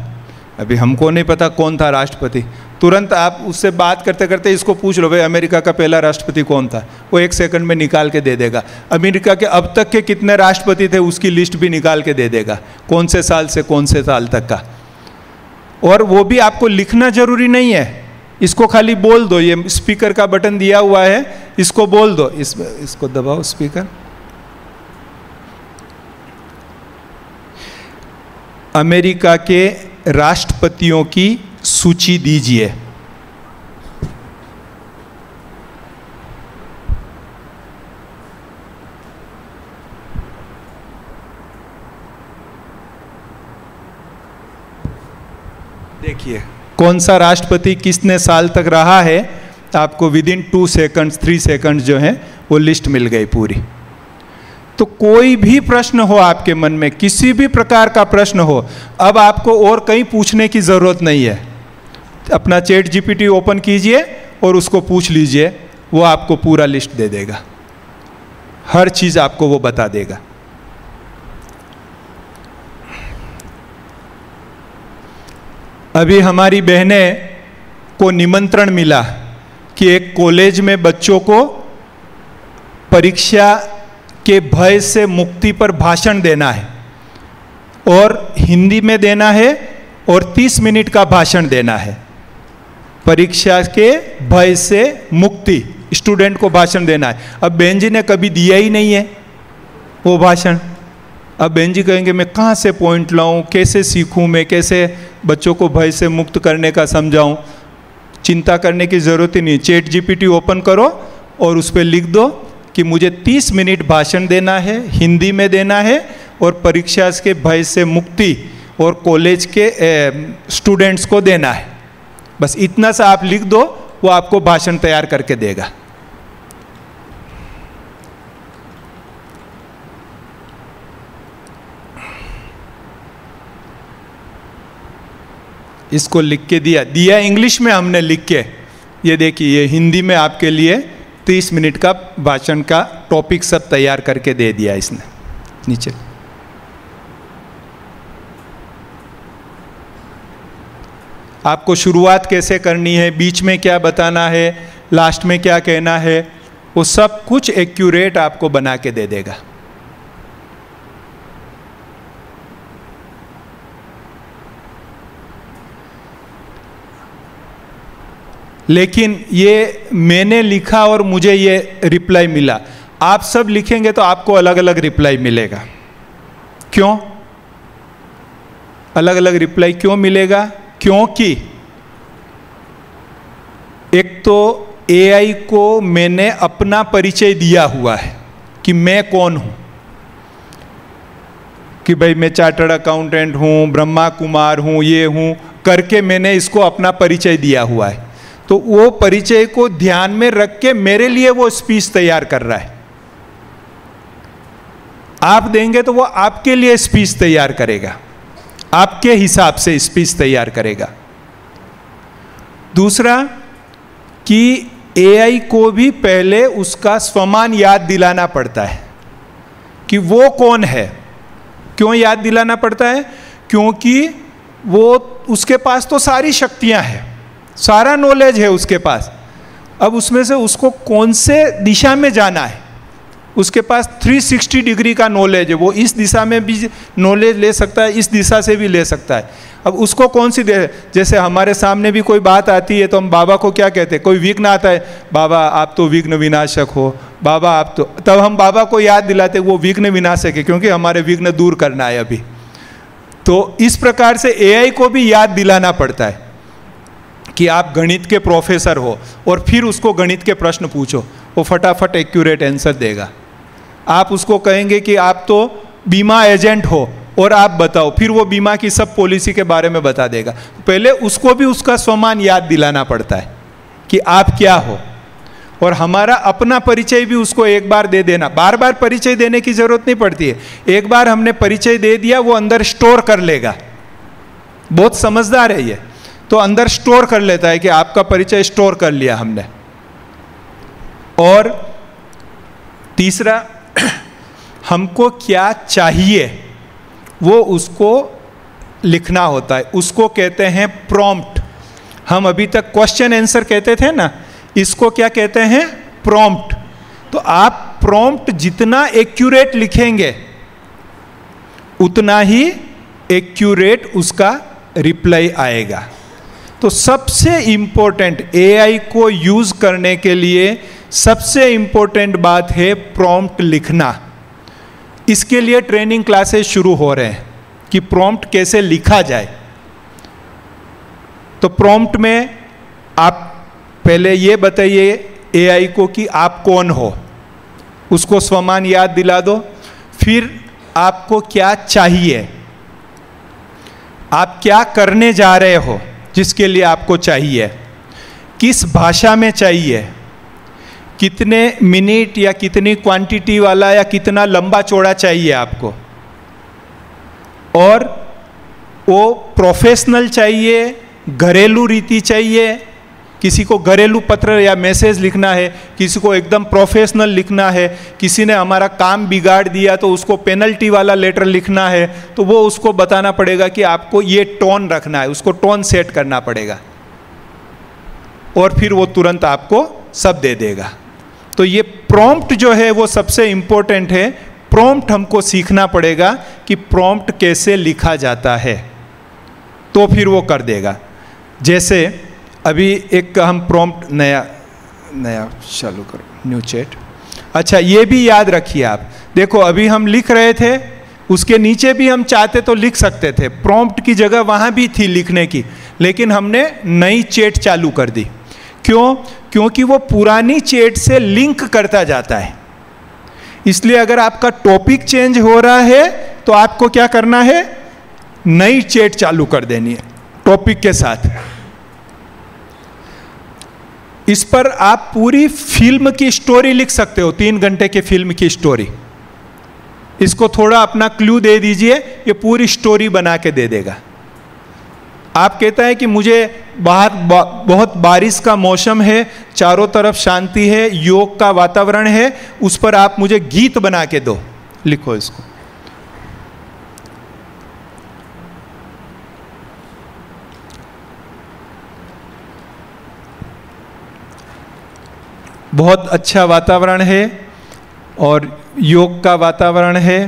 अभी हमको नहीं पता कौन था राष्ट्रपति, तुरंत आप उससे बात करते करते इसको पूछ लो, भाई अमेरिका का पहला राष्ट्रपति कौन था, वो 1 सेकंड में निकाल के दे देगा। अमेरिका के अब तक के कितने राष्ट्रपति थे उसकी लिस्ट भी निकाल के दे देगा, कौन से साल से कौन से साल तक का। और वो भी आपको लिखना जरूरी नहीं है, इसको खाली बोल दो, ये स्पीकर का बटन दिया हुआ है, इसको बोल दो, इसको दबाओ स्पीकर, अमेरिका के राष्ट्रपतियों की सूची दीजिए। देखिए कौन सा राष्ट्रपति कितने साल तक रहा है, आपको विदिन 2 सेकंड्स 3 सेकंड्स जो है वो लिस्ट मिल गई पूरी। तो कोई भी प्रश्न हो आपके मन में, किसी भी प्रकार का प्रश्न हो, अब आपको और कहीं पूछने की ज़रूरत नहीं है, अपना चैट GPT ओपन कीजिए और उसको पूछ लीजिए, वो आपको पूरा लिस्ट दे देगा, हर चीज़ आपको वो बता देगा। अभी हमारी बहनें को निमंत्रण मिला कि एक कॉलेज में बच्चों को परीक्षा के भय से मुक्ति पर भाषण देना है और हिंदी में देना है और 30 मिनट का भाषण देना है। परीक्षा के भय से मुक्ति, स्टूडेंट को भाषण देना है। अब बहन जी ने कभी दिया ही नहीं है वो भाषण। अब बहन जी कहेंगे मैं कहाँ से पॉइंट लाऊं, कैसे सीखूं, मैं कैसे बच्चों को भय से मुक्त करने का समझाऊं। चिंता करने की ज़रूरत ही नहीं। चैट जीपीटी ओपन करो और उस पर लिख दो कि मुझे 30 मिनट भाषण देना है, हिंदी में देना है और परीक्षा के भय से मुक्ति और कॉलेज के स्टूडेंट्स को देना है। बस इतना सा आप लिख दो, वो आपको भाषण तैयार करके देगा। इसको लिख के दिया इंग्लिश में हमने लिख के। ये देखिए, ये हिंदी में आपके लिए 30 मिनट का भाषण का टॉपिक सब तैयार करके दे दिया इसने नीचे। आपको शुरुआत कैसे करनी है, बीच में क्या बताना है, लास्ट में क्या कहना है, वो सब कुछ एक्यूरेट आपको बना के दे देगा। लेकिन ये मैंने लिखा और मुझे ये रिप्लाई मिला, आप सब लिखेंगे तो आपको अलग अलग रिप्लाई मिलेगा। क्यों अलग अलग रिप्लाई क्यों मिलेगा? क्योंकि एक तो एआई को मैंने अपना परिचय दिया हुआ है कि मैं कौन हूं, कि भाई मैं चार्टर्ड अकाउंटेंट हूं, ब्रह्मा कुमार हूं, ये हूं करके मैंने इसको अपना परिचय दिया हुआ है। तो वो परिचय को ध्यान में रख के मेरे लिए वो स्पीच तैयार कर रहा है। आप देंगे तो वो आपके लिए स्पीच तैयार करेगा, आपके हिसाब से स्पीच तैयार करेगा। दूसरा कि एआई को भी पहले उसका स्वमान याद दिलाना पड़ता है कि वो कौन है। क्यों याद दिलाना पड़ता है? क्योंकि वो उसके पास तो सारी शक्तियां हैं, सारा नॉलेज है उसके पास। अब उसमें से उसको कौन से दिशा में जाना है, उसके पास 360 डिग्री का नॉलेज है। वो इस दिशा में भी नॉलेज ले सकता है, इस दिशा से भी ले सकता है। अब उसको कौन सी जैसे हमारे सामने भी कोई बात आती है तो हम बाबा को क्या कहते हैं? कोई विघ्न आता है, बाबा आप तो विघ्न विनाशक हो, बाबा आप तो, तब हम बाबा को याद दिलाते वो विघ्न विनाशक है क्योंकि हमारे विघ्न दूर करना है अभी। तो इस प्रकार से एआई को भी याद दिलाना पड़ता है कि आप गणित के प्रोफेसर हो और फिर उसको गणित के प्रश्न पूछो, वो फटाफट एक्यूरेट आंसर देगा। आप उसको कहेंगे कि आप तो बीमा एजेंट हो और आप बताओ, फिर वो बीमा की सब पॉलिसी के बारे में बता देगा। पहले उसको भी उसका स्वमान याद दिलाना पड़ता है कि आप क्या हो, और हमारा अपना परिचय भी उसको एक बार दे देना। बार बार परिचय देने की जरूरत नहीं पड़ती है, एक बार हमने परिचय दे दिया वो अंदर स्टोर कर लेगा। बहुत समझदार है ये, तो अंदर स्टोर कर लेता है कि आपका परिचय स्टोर कर लिया हमने। और तीसरा, हमको क्या चाहिए वो उसको लिखना होता है, उसको कहते हैं प्रॉम्प्ट। हम अभी तक क्वेश्चन आंसर कहते थे ना, इसको क्या कहते हैं? प्रॉम्प्ट। तो आप प्रॉम्प्ट जितना एक्यूरेट लिखेंगे उतना ही एक्यूरेट उसका रिप्लाई आएगा। तो सबसे इंपॉर्टेंट एआई को यूज करने के लिए सबसे इंपॉर्टेंट बात है प्रॉम्प्ट लिखना। इसके लिए ट्रेनिंग क्लासेस शुरू हो रहे हैं कि प्रॉम्प्ट कैसे लिखा जाए। तो प्रॉम्प्ट में आप पहले ये बताइए एआई को कि आप कौन हो, उसको स्वमान याद दिला दो। फिर आपको क्या चाहिए, आप क्या करने जा रहे हो जिसके लिए आपको चाहिए, किस भाषा में चाहिए, कितने मिनट या कितनी क्वांटिटी वाला या कितना लंबा चौड़ा चाहिए आपको, और वो प्रोफेशनल चाहिए, घरेलू रीति चाहिए। किसी को घरेलू पत्र या मैसेज लिखना है, किसी को एकदम प्रोफेशनल लिखना है, किसी ने हमारा काम बिगाड़ दिया तो उसको पेनल्टी वाला लेटर लिखना है, तो वो उसको बताना पड़ेगा कि आपको ये टोन रखना है, उसको टोन सेट करना पड़ेगा और फिर वो तुरंत आपको सब दे देगा। तो ये प्रॉम्प्ट जो है वो सबसे इंपॉर्टेंट है। प्रॉम्प्ट हमको सीखना पड़ेगा कि प्रॉम्प्ट कैसे लिखा जाता है, तो फिर वो कर देगा। जैसे अभी एक हम प्रॉम्प्ट नया नया चालू करो, न्यू चैट। अच्छा, ये भी याद रखिए आप, देखो अभी हम लिख रहे थे, उसके नीचे भी हम चाहते तो लिख सकते थे, प्रॉम्प्ट की जगह वहाँ भी थी लिखने की, लेकिन हमने नई चैट चालू कर दी। क्यों? क्योंकि वो पुरानी चैट से लिंक करता जाता है। इसलिए अगर आपका टॉपिक चेंज हो रहा है तो आपको क्या करना है, नई चैट चालू कर देनी है टॉपिक के साथ। इस पर आप पूरी फिल्म की स्टोरी लिख सकते हो, 3 घंटे के फिल्म की स्टोरी। इसको थोड़ा अपना क्लू दे दीजिए, ये पूरी स्टोरी बना के दे देगा। आप कहता है कि मुझे बाहर बहुत बारिश का मौसम है, चारों तरफ शांति है, योग का वातावरण है, उस पर आप मुझे गीत बना के दो, लिखो इसको। बहुत अच्छा वातावरण है और योग का वातावरण है।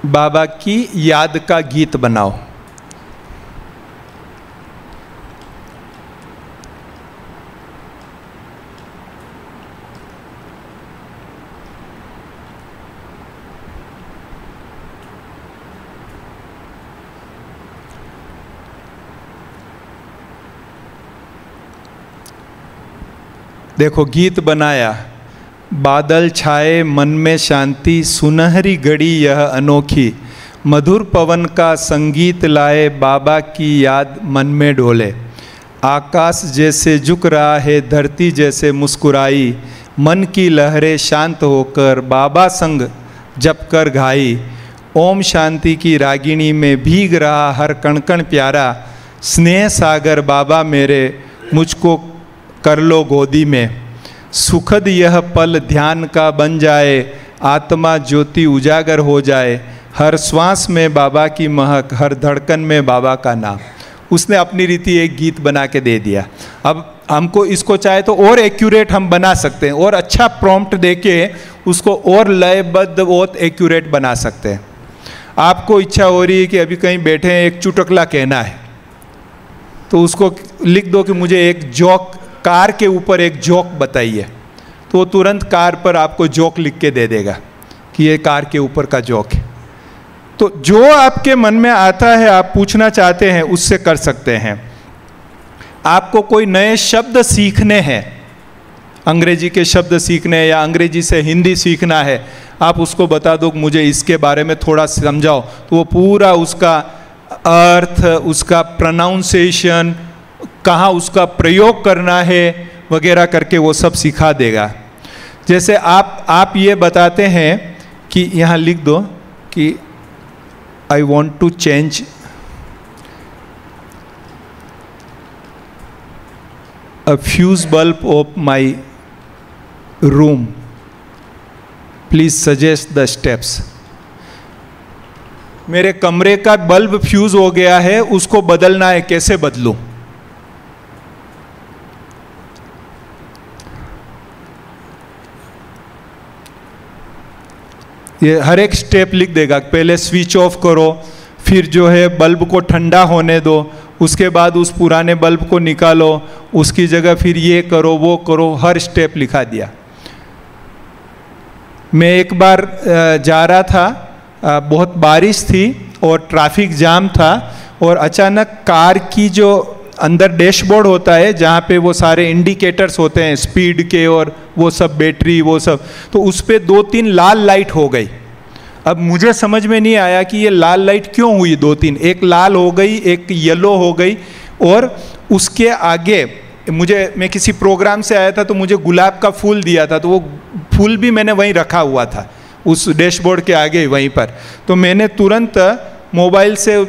बाबा की याद का गीत बनाओ। देखो गीत बनाया, बादल छाए मन में शांति, सुनहरी घड़ी यह अनोखी, मधुर पवन का संगीत लाए, बाबा की याद मन में डोले। आकाश जैसे झुक रहा है, धरती जैसे मुस्कुराई, मन की लहरें शांत होकर बाबा संग जप कर घाई। ओम शांति की रागिणी में भीग रहा हर कण कण प्यारा, स्नेह सागर बाबा मेरे मुझको कर लो गोदी में। सुखद यह पल ध्यान का बन जाए, आत्मा ज्योति उजागर हो जाए, हर श्वास में बाबा की महक, हर धड़कन में बाबा का नाम। उसने अपनी रीति एक गीत बना के दे दिया। अब हमको इसको चाहे तो और एक्यूरेट हम बना सकते हैं, और अच्छा प्रॉम्प्ट देके उसको और लयबद्ध और एक्यूरेट बना सकते हैं। आपको इच्छा हो रही है कि अभी कहीं बैठे हैं, एक चुटकुला कहना है, तो उसको लिख दो कि मुझे एक जोक, कार के ऊपर एक जोक बताइए, तो वो तुरंत कार पर आपको जोक लिख के दे देगा कि ये कार के ऊपर का जोक है। तो जो आपके मन में आता है, आप पूछना चाहते हैं, उससे कर सकते हैं। आपको कोई नए शब्द सीखने हैं, अंग्रेजी के शब्द सीखने हैं या अंग्रेजी से हिंदी सीखना है, आप उसको बता दो मुझे इसके बारे में थोड़ा समझाओ, तो वो पूरा उसका अर्थ, उसका प्रोनाउंसिएशन, कहाँ उसका प्रयोग करना है वगैरह करके वो सब सिखा देगा। जैसे आप ये बताते हैं कि यहाँ लिख दो कि I want to change a fuse bulb of my room, please suggest the steps. मेरे कमरे का बल्ब फ्यूज हो गया है, उसको बदलना है, कैसे बदलूं? ये हर एक स्टेप लिख देगा। पहले स्विच ऑफ करो, फिर जो है बल्ब को ठंडा होने दो, उसके बाद उस पुराने बल्ब को निकालो, उसकी जगह फिर ये करो वो करो, हर स्टेप लिखा दिया। मैं एक बार जा रहा था, बहुत बारिश थी और ट्रैफिक जाम था, और अचानक कार की जो अंदर डैशबोर्ड होता है जहाँ पे वो सारे इंडिकेटर्स होते हैं स्पीड के और वो सब बैटरी वो सब, तो उस पर 2-3 लाल लाइट हो गई। अब मुझे समझ में नहीं आया कि ये लाल लाइट क्यों हुई 2-3, एक लाल हो गई, एक येलो हो गई, और उसके आगे मैं किसी प्रोग्राम से आया था तो मुझे गुलाब का फूल दिया था, तो वो फूल भी मैंने वहीं रखा हुआ था उस डैशबोर्ड के आगे वहीं पर। तो मैंने तुरंत मोबाइल से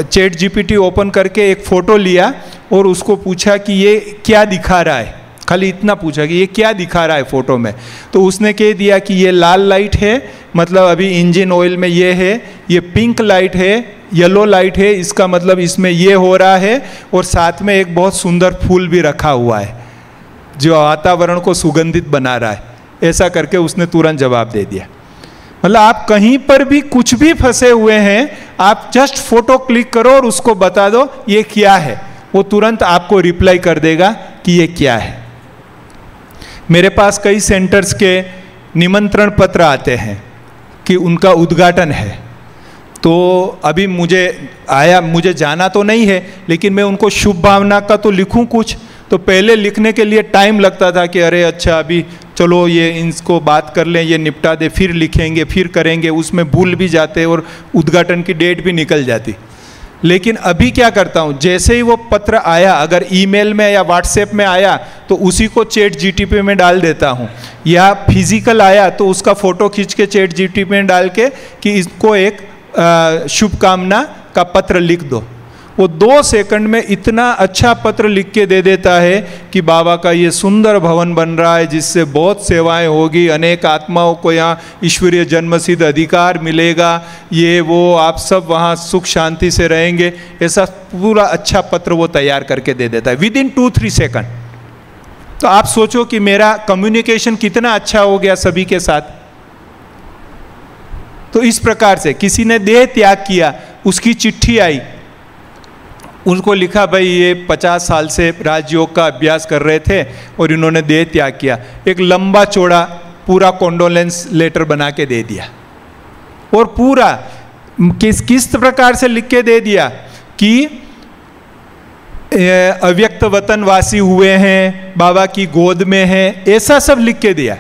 चैट जीपीटी ओपन करके एक फ़ोटो लिया और उसको पूछा कि ये क्या दिखा रहा है, खाली इतना पूछा कि ये क्या दिखा रहा है फ़ोटो में। तो उसने कह दिया कि ये लाल लाइट है, मतलब अभी इंजन ऑयल में ये है, ये पिंक लाइट है, येलो लाइट है, इसका मतलब इसमें ये हो रहा है, और साथ में एक बहुत सुंदर फूल भी रखा हुआ है जो वातावरण को सुगंधित बना रहा है। ऐसा करके उसने तुरंत जवाब दे दिया। मतलब आप कहीं पर भी कुछ भी फंसे हुए हैं, आप जस्ट फोटो क्लिक करो और उसको बता दो ये क्या है, वो तुरंत आपको रिप्लाई कर देगा कि ये क्या है। मेरे पास कई सेंटर्स के निमंत्रण पत्र आते हैं कि उनका उद्घाटन है, तो अभी मुझे जाना तो नहीं है, लेकिन मैं उनको शुभ भावना का तो लिखूं कुछ। तो पहले लिखने के लिए टाइम लगता था कि अरे अच्छा अभी चलो ये इनको बात कर लें, ये निपटा दे, फिर लिखेंगे, फिर करेंगे, उसमें भूल भी जाते और उद्घाटन की डेट भी निकल जाती। लेकिन अभी क्या करता हूँ, जैसे ही वो पत्र आया, अगर ईमेल में या व्हाट्सएप में आया तो उसी को चैट जीटीपी में डाल देता हूँ, या फिजिकल आया तो उसका फ़ोटो खींच के चैट जीटीपी में डाल के कि इसको एक शुभकामना का पत्र लिख दो। वो 2 सेकंड में इतना अच्छा पत्र लिख के दे देता है कि बाबा का ये सुंदर भवन बन रहा है, जिससे बहुत सेवाएं होगी, अनेक आत्माओं को यहाँ ईश्वरीय जन्मसिद्ध अधिकार मिलेगा, ये वो आप सब वहाँ सुख शांति से रहेंगे। ऐसा पूरा अच्छा पत्र वो तैयार करके दे देता है विदिन 2-3 सेकंड। तो आप सोचो कि मेरा कम्युनिकेशन कितना अच्छा हो गया सभी के साथ। तो इस प्रकार से किसी ने देह त्याग किया, उसकी चिट्ठी आई, उनको लिखा भाई ये 50 साल से राजयोग का अभ्यास कर रहे थे और इन्होंने देह त्याग किया, एक लंबा चौड़ा पूरा कॉन्डोलेंस लेटर बना के दे दिया। और पूरा किस प्रकार से लिख के दे दिया कि अव्यक्त वतनवासी हुए हैं, बाबा की गोद में हैं, ऐसा सब लिख के दिया।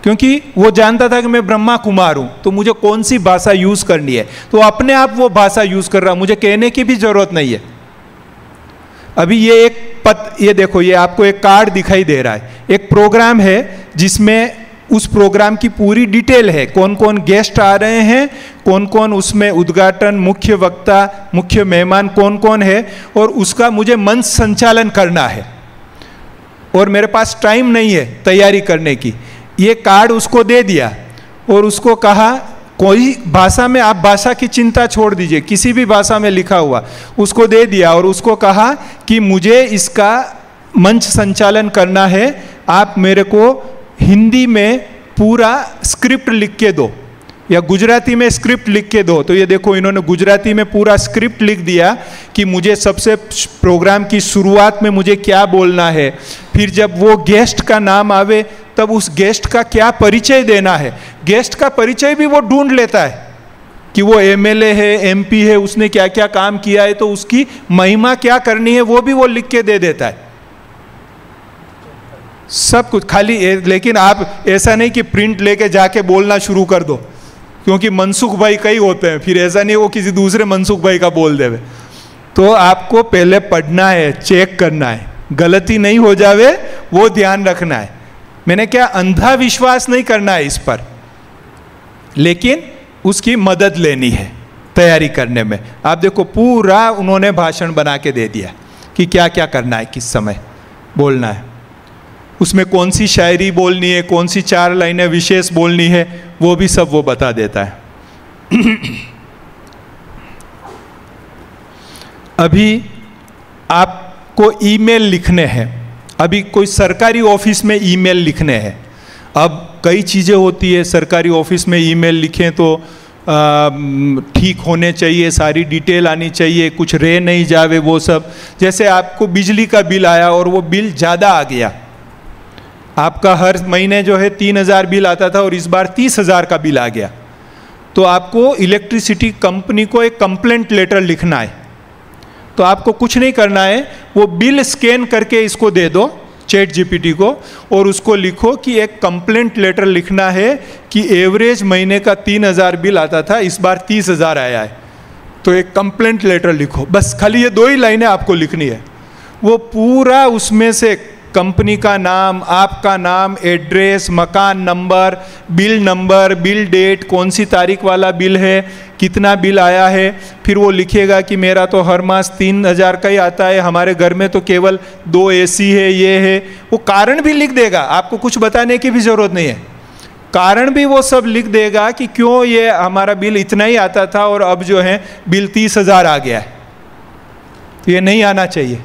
क्योंकि वो जानता था कि मैं ब्रह्मा कुमार हूं, तो मुझे कौन सी भाषा यूज करनी है, तो अपने आप वो भाषा यूज कर रहा, मुझे कहने की भी जरूरत नहीं है। अभी ये ये देखो, ये आपको एक कार्ड दिखाई दे रहा है, एक प्रोग्राम है जिसमें उस प्रोग्राम की पूरी डिटेल है, कौन कौन गेस्ट आ रहे हैं, कौन कौन उसमें उद्घाटन, मुख्य वक्ता, मुख्य मेहमान कौन कौन है, और उसका मुझे मंच संचालन करना है और मेरे पास टाइम नहीं है तैयारी करने की। ये कार्ड उसको दे दिया और उसको कहा कोई भाषा में, आप भाषा की चिंता छोड़ दीजिए, किसी भी भाषा में लिखा हुआ उसको दे दिया और उसको कहा कि मुझे इसका मंच संचालन करना है, आप मेरे को हिंदी में पूरा स्क्रिप्ट लिख के दो या गुजराती में स्क्रिप्ट लिख के दो। तो ये देखो इन्होंने गुजराती में पूरा स्क्रिप्ट लिख दिया कि मुझे सबसे प्रोग्राम की शुरुआत में मुझे क्या बोलना है, फिर जब वो गेस्ट का नाम आवे तब उस गेस्ट का क्या परिचय देना है। गेस्ट का परिचय भी वो ढूंढ लेता है कि वो एमएलए है, एमपी है, उसने क्या क्या काम किया है, तो उसकी महिमा क्या करनी है वो भी वो लिख के दे देता है सब कुछ। खाली लेकिन आप ऐसा नहीं कि प्रिंट लेके जाके बोलना शुरू कर दो, क्योंकि मनसुख भाई कई होते हैं, फिर ऐसा नहीं वो किसी दूसरे मनसुख भाई का बोल देवे। तो आपको पहले पढ़ना है, चेक करना है, गलती नहीं हो जावे वो ध्यान रखना है। मैंने क्या अंधा विश्वास नहीं करना है इस पर, लेकिन उसकी मदद लेनी है तैयारी करने में। आप देखो पूरा उन्होंने भाषण बना के दे दिया कि क्या क्या करना है, किस समय बोलना है, उसमें कौन सी शायरी बोलनी है, कौन सी 4 लाइनें विशेष बोलनी है, वो भी सब वो बता देता है। अभी आपको ईमेल लिखने हैं, अभी कोई सरकारी ऑफिस में ईमेल लिखने हैं। अब कई चीज़ें होती है, सरकारी ऑफिस में ईमेल लिखें तो ठीक होने चाहिए, सारी डिटेल आनी चाहिए, कुछ रह नहीं जावे वो सब। जैसे आपको बिजली का बिल आया और वो बिल ज़्यादा आ गया, आपका हर महीने जो है 3000 बिल आता था और इस बार 30,000 का बिल आ गया, तो आपको इलेक्ट्रिसिटी कंपनी को एक कंप्लेंट लेटर लिखना है। तो आपको कुछ नहीं करना है, वो बिल स्कैन करके इसको दे दो चैट जीपीटी को और उसको लिखो कि एक कंप्लेंट लेटर लिखना है कि एवरेज महीने का 3000 बिल आता था, इस बार 30,000 आया है, तो एक कंप्लेंट लेटर लिखो। बस खाली ये 2 ही लाइनें आपको लिखनी है। वो पूरा उसमें से कंपनी का नाम, आपका नाम, एड्रेस, मकान नंबर, बिल डेट, कौन सी तारीख वाला बिल है, कितना बिल आया है, फिर वो लिखेगा कि मेरा तो हर मास 3000 का ही आता है, हमारे घर में तो केवल 2 एसी है, ये है, वो कारण भी लिख देगा, आपको कुछ बताने की भी ज़रूरत नहीं है, कारण भी वो सब लिख देगा कि क्यों ये हमारा बिल इतना ही आता था और अब जो है बिल 30,000 आ गया है, ये नहीं आना चाहिए।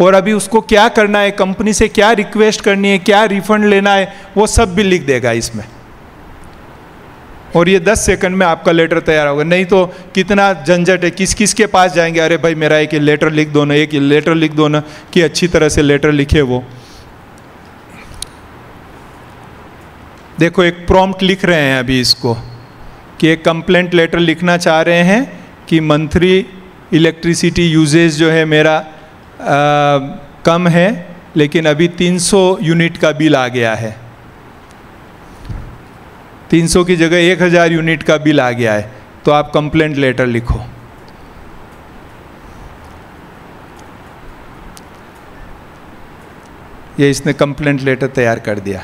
और अभी उसको क्या करना है, कंपनी से क्या रिक्वेस्ट करनी है, क्या रिफंड लेना है, वो सब भी लिख देगा इसमें। और ये 10 सेकंड में आपका लेटर तैयार होगा। नहीं तो कितना झंझट है, किस किस के पास जाएंगे, अरे भाई मेरा एक लेटर लिख दो ना, एक लेटर लिख दो ना, कि अच्छी तरह से लेटर लिखे वो। देखो एक प्रॉम्प्ट लिख रहे हैं अभी इसको, कि एक कंप्लेंट लेटर लिखना चाह रहे हैं कि मंथली इलेक्ट्रिसिटी यूजेज जो है मेरा कम है, लेकिन अभी 300 यूनिट का बिल आ गया है, 300 की जगह 1000 यूनिट का बिल आ गया है, तो आप कंप्लेंट लेटर लिखो। ये इसने कंप्लेंट लेटर तैयार कर दिया।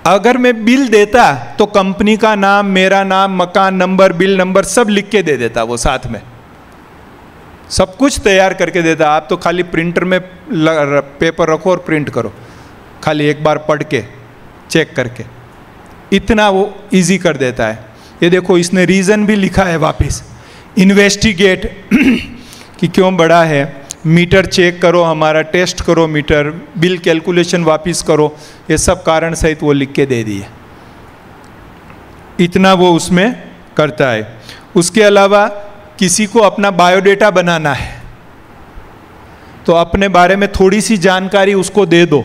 अगर मैं बिल देता तो कंपनी का नाम, मेरा नाम, मकान नंबर, बिल नंबर सब लिख के दे देता, वो साथ में सब कुछ तैयार करके देता। आप तो खाली प्रिंटर में पेपर रखो और प्रिंट करो, खाली एक बार पढ़ के चेक करके, इतना वो इजी कर देता है। ये देखो इसने रीज़न भी लिखा है वापस, इन्वेस्टिगेट कि क्यों बढ़ा है, मीटर चेक करो हमारा, टेस्ट करो मीटर, बिल कैलकुलेशन वापस करो, ये सब कारण सहित वो लिख के दे दिए। इतना वो उसमें करता है। उसके अलावा किसी को अपना बायोडेटा बनाना है तो अपने बारे में थोड़ी सी जानकारी उसको दे दो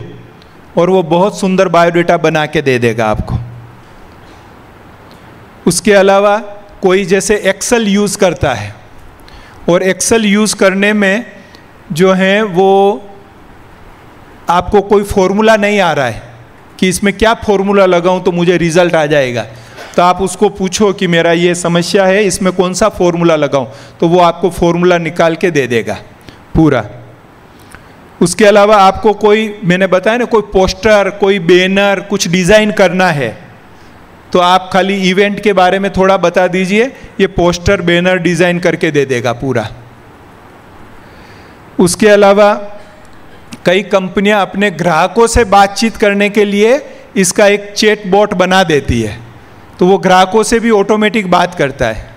और वो बहुत सुंदर बायोडेटा बना के दे देगा आपको। उसके अलावा कोई जैसे एक्सेल यूज़ करता है और एक्सेल यूज़ करने में जो है वो आपको कोई फॉर्मूला नहीं आ रहा है कि इसमें क्या फॉर्मूला लगाऊं तो मुझे रिजल्ट आ जाएगा, तो आप उसको पूछो कि मेरा ये समस्या है, इसमें कौन सा फॉर्मूला लगाऊं, तो वो आपको फॉर्मूला निकाल के दे देगा पूरा। उसके अलावा आपको कोई, मैंने बताया ना, कोई पोस्टर, कोई बैनर, कुछ डिज़ाइन करना है तो आप खाली इवेंट के बारे में थोड़ा बता दीजिए, ये पोस्टर बैनर डिज़ाइन करके दे देगा पूरा। उसके अलावा कई कंपनियां अपने ग्राहकों से बातचीत करने के लिए इसका एक चैट बॉट बना देती है, तो वो ग्राहकों से भी ऑटोमेटिक बात करता है।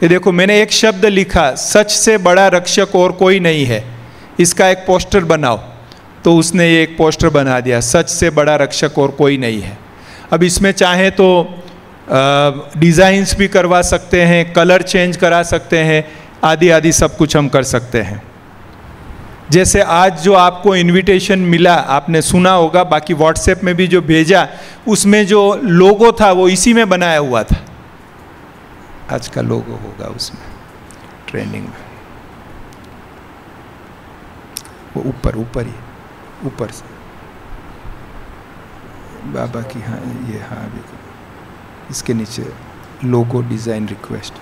ये देखो मैंने एक शब्द लिखा, सच से बड़ा रक्षक और कोई नहीं है, इसका एक पोस्टर बनाओ, तो उसने ये एक पोस्टर बना दिया, सच से बड़ा रक्षक और कोई नहीं है। अब इसमें चाहे तो डिज़ाइंस भी करवा सकते हैं, कलर चेंज करा सकते हैं, आदि आदि सब कुछ हम कर सकते हैं। जैसे आज जो आपको इनविटेशन मिला, आपने सुना होगा, बाकी व्हाट्सएप में भी जो भेजा, उसमें जो लोगो था वो इसी में बनाया हुआ था। आज का लोगो होगा उसमें ट्रेनिंग में, वो ऊपर ही ऊपर से बाबा की, हाँ ये, हाँ इसके नीचे लोगो डिज़ाइन रिक्वेस्ट,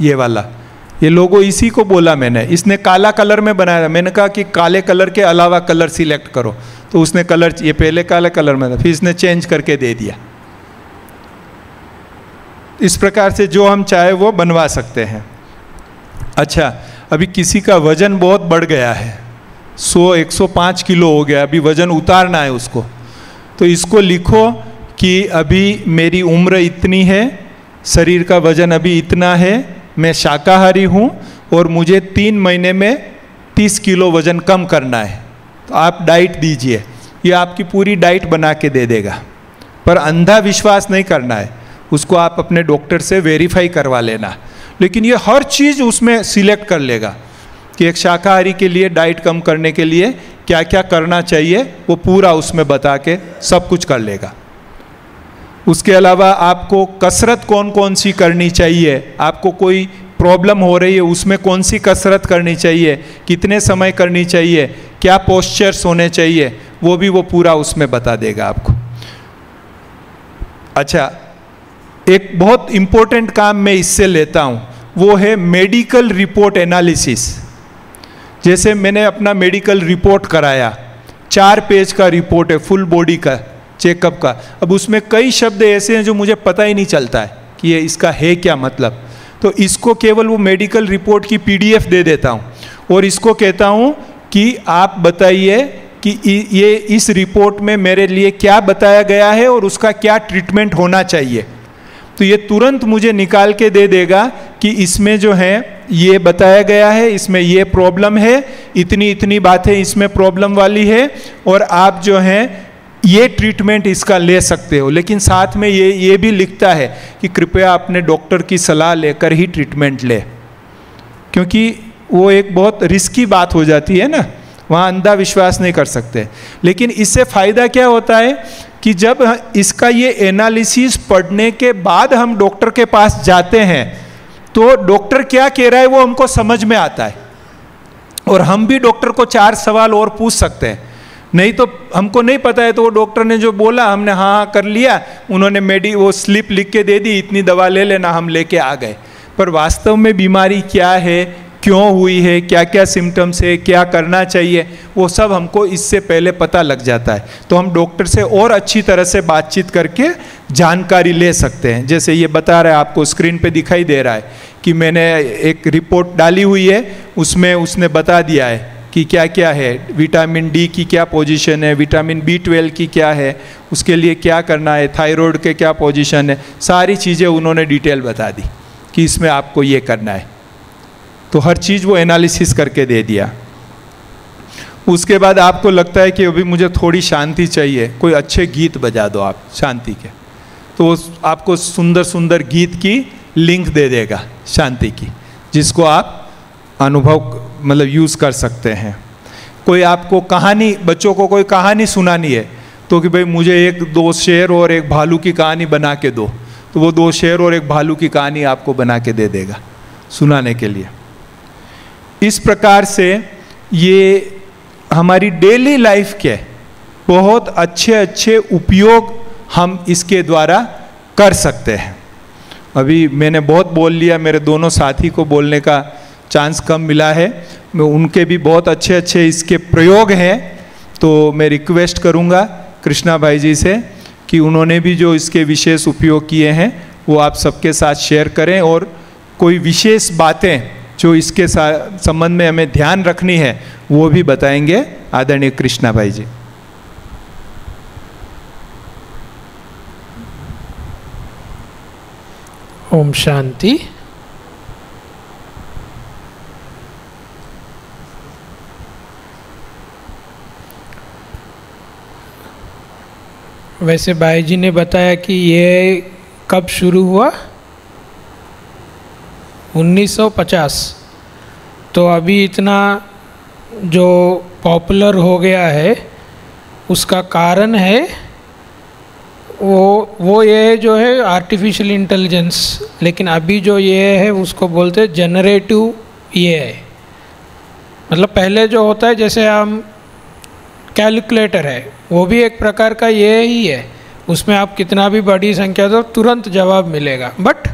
ये वाला, ये लोगो इसी को बोला मैंने। इसने काला कलर में बनाया, मैंने कहा कि काले कलर के अलावा कलर सिलेक्ट करो, तो उसने कलर, ये पहले काले कलर में था, फिर इसने चेंज करके दे दिया। इस प्रकार से जो हम चाहे वो बनवा सकते हैं। अच्छा, अभी किसी का वजन बहुत बढ़ गया है, 105 किलो हो गया, अभी वजन उतारना है उसको, तो इसको लिखो कि अभी मेरी उम्र इतनी है, शरीर का वजन अभी इतना है, मैं शाकाहारी हूँ और मुझे 3 महीने में 30 किलो वजन कम करना है, तो आप डाइट दीजिए। ये आपकी पूरी डाइट बना के दे देगा, पर अंधा विश्वास नहीं करना है, उसको आप अपने डॉक्टर से वेरीफाई करवा लेना। लेकिन ये हर चीज़ उसमें सिलेक्ट कर लेगा कि एक शाकाहारी के लिए डाइट कम करने के लिए क्या क्या करना चाहिए, वो पूरा उसमें बता के सब कुछ कर लेगा। उसके अलावा आपको कसरत कौन कौन सी करनी चाहिए, आपको कोई प्रॉब्लम हो रही है उसमें कौन सी कसरत करनी चाहिए, कितने समय करनी चाहिए, क्या पोस्चर्स होने चाहिए, वो भी वो पूरा उसमें बता देगा आपको। अच्छा, एक बहुत इम्पोर्टेंट काम मैं इससे लेता हूँ, वो है मेडिकल रिपोर्ट एनालिसिस। जैसे मैंने अपना मेडिकल रिपोर्ट कराया, 4 पेज का रिपोर्ट है, फुल बॉडी का चेकअप का। अब उसमें कई शब्द ऐसे हैं जो मुझे पता ही नहीं चलता है कि ये इसका है क्या मतलब, तो इसको केवल वो मेडिकल रिपोर्ट की PDF दे देता हूँ और इसको कहता हूँ कि आप बताइए कि ये इस रिपोर्ट में मेरे लिए क्या बताया गया है और उसका क्या ट्रीटमेंट होना चाहिए। तो ये तुरंत मुझे निकाल के दे देगा कि इसमें जो है ये बताया गया है, इसमें ये प्रॉब्लम है, इतनी इतनी बातें इसमें प्रॉब्लम वाली है, और आप जो हैं ये ट्रीटमेंट इसका ले सकते हो, लेकिन साथ में ये भी लिखता है कि कृपया अपने डॉक्टर की सलाह लेकर ही ट्रीटमेंट ले, क्योंकि वो एक बहुत रिस्की बात हो जाती है ना, वहाँ अंधा विश्वास नहीं कर सकते। लेकिन इससे फ़ायदा क्या होता है कि जब इसका ये एनालिसिस पढ़ने के बाद हम डॉक्टर के पास जाते हैं तो डॉक्टर क्या कह रहा है वो हमको समझ में आता है, और हम भी डॉक्टर को 4 सवाल और पूछ सकते हैं। नहीं तो हमको नहीं पता है तो वो डॉक्टर ने जो बोला हमने हाँ कर लिया, उन्होंने वो स्लिप लिख के दे दी, इतनी दवा ले लेना, हम लेके आ गए। पर वास्तव में बीमारी क्या है, क्यों हुई है, क्या क्या सिम्टम्स है, क्या करना चाहिए, वो सब हमको इससे पहले पता लग जाता है। तो हम डॉक्टर से और अच्छी तरह से बातचीत करके जानकारी ले सकते हैं। जैसे ये बता रहा है, आपको स्क्रीन पे दिखाई दे रहा है कि मैंने एक रिपोर्ट डाली हुई है, उसमें उसने बता दिया है कि क्या क्या है, विटामिन डी की क्या पोजीशन है, विटामिन B12 की क्या है, उसके लिए क्या करना है, थायराइड के क्या पोजीशन है, सारी चीज़ें उन्होंने डिटेल बता दी कि इसमें आपको ये करना है। तो हर चीज़ वो एनालिसिस करके दे दिया। उसके बाद आपको लगता है कि अभी मुझे थोड़ी शांति चाहिए, कोई अच्छे गीत बजा दो आप शांति के, तो वो आपको सुंदर सुंदर गीत की लिंक दे देगा शांति की, जिसको आप अनुभव मतलब यूज़ कर सकते हैं। कोई आपको कहानी, बच्चों को कोई कहानी सुनानी है तो कि भाई मुझे 1-2 शेर और एक भालू की कहानी बना के दो, तो वो 2 शेर और एक भालू की कहानी आपको बना के दे देगा सुनाने के लिए। इस प्रकार से ये हमारी डेली लाइफ के बहुत अच्छे अच्छे उपयोग हम इसके द्वारा कर सकते हैं। अभी मैंने बहुत बोल लिया, मेरे दोनों साथी को बोलने का चांस कम मिला है, मैं उनके भी बहुत अच्छे अच्छे इसके प्रयोग हैं। तो मैं रिक्वेस्ट करूंगा कृष्णा भाई जी से कि उन्होंने भी जो इसके विशेष उपयोग किए हैं वो आप सबके साथ शेयर करें, और कोई विशेष बातें जो इसके संबंध में हमें ध्यान रखनी है वो भी बताएंगे आदरणीय कृष्णा भाई जी। ओम शांति। वैसे भाई जी ने बताया कि ये कब शुरू हुआ, 1950। तो अभी इतना जो पॉपुलर हो गया है उसका कारण है वो ये जो है आर्टिफिशियल इंटेलिजेंस। लेकिन अभी जो ये है उसको बोलते हैं जनरेटिव AI। मतलब पहले जो होता है जैसे हम कैलकुलेटर है, वो भी एक प्रकार का ये ही है, उसमें आप कितना भी बड़ी संख्या दो तुरंत जवाब मिलेगा, बट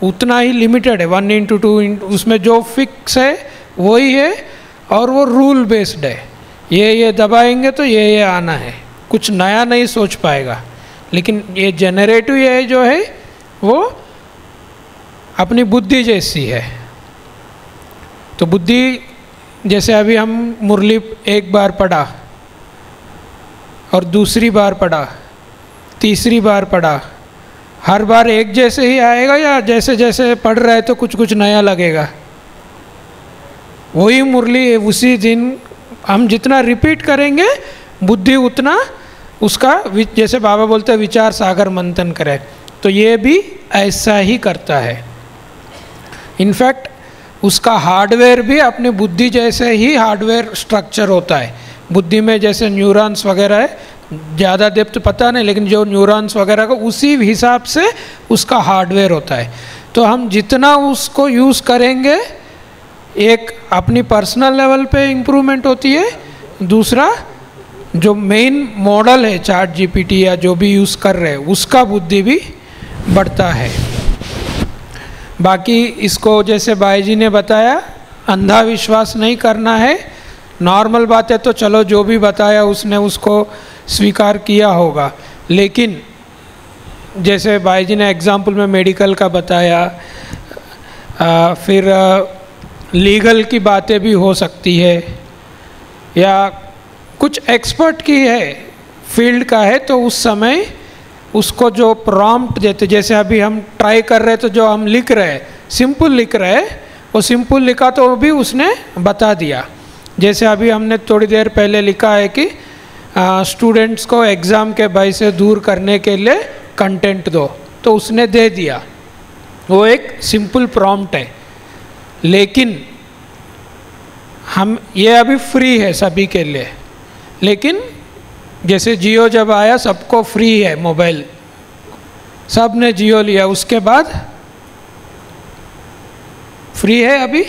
उतना ही लिमिटेड है, 1 into 2 उसमें जो फिक्स है वही है, और वो रूल बेस्ड है, ये दबाएंगे तो ये आना है, कुछ नया नहीं सोच पाएगा। लेकिन ये जनरेटिव AI जो है वो अपनी बुद्धि जैसी है। तो बुद्धि जैसे अभी हम मुरली एक बार पढ़ा और दूसरी बार पढ़ा, तीसरी बार पढ़ा, हर बार एक जैसे ही आएगा या जैसे जैसे पढ़ रहे तो कुछ कुछ नया लगेगा? वही मुरली उसी दिन हम जितना रिपीट करेंगे बुद्धि उतना उसका, जैसे बाबा बोलते हैं विचार सागर मंथन करे, तो ये भी ऐसा ही करता है। इनफैक्ट उसका हार्डवेयर भी अपनी बुद्धि जैसे ही हार्डवेयर स्ट्रक्चर होता है। बुद्धि में जैसे न्यूरॉन्स वगैरह है, ज़्यादा डेप्थ पता नहीं, लेकिन जो न्यूरॉन्स वगैरह का उसी हिसाब से उसका हार्डवेयर होता है। तो हम जितना उसको यूज़ करेंगे, एक अपनी पर्सनल लेवल पे इम्प्रूवमेंट होती है, दूसरा जो मेन मॉडल है चैट GPT या जो भी यूज़ कर रहे हैं उसका बुद्धि भी बढ़ता है। बाकी इसको जैसे भाई जी ने बताया, अंधा विश्वास नहीं करना है, नॉर्मल बात है तो चलो जो भी बताया उसने उसको स्वीकार किया होगा। लेकिन जैसे भाई जी ने एग्जाम्पल में मेडिकल का बताया, फिर लीगल की बातें भी हो सकती है, या कुछ एक्सपर्ट की है फील्ड का है, तो उस समय उसको जो प्रॉम्प्ट देते, जैसे अभी हम ट्राई कर रहे तो जो हम लिख रहे सिंपल लिख रहे, वो सिंपल लिखा तो भी उसने बता दिया। जैसे अभी हमने थोड़ी देर पहले लिखा है कि स्टूडेंट्स को एग्ज़ाम के भय से दूर करने के लिए कंटेंट दो, तो उसने दे दिया, वो एक सिंपल प्रॉम्प्ट है। लेकिन हम ये अभी फ्री है सभी के लिए, लेकिन जैसे जियो जब आया सबको फ्री है मोबाइल, सब ने जियो लिया, उसके बाद फ्री है अभी,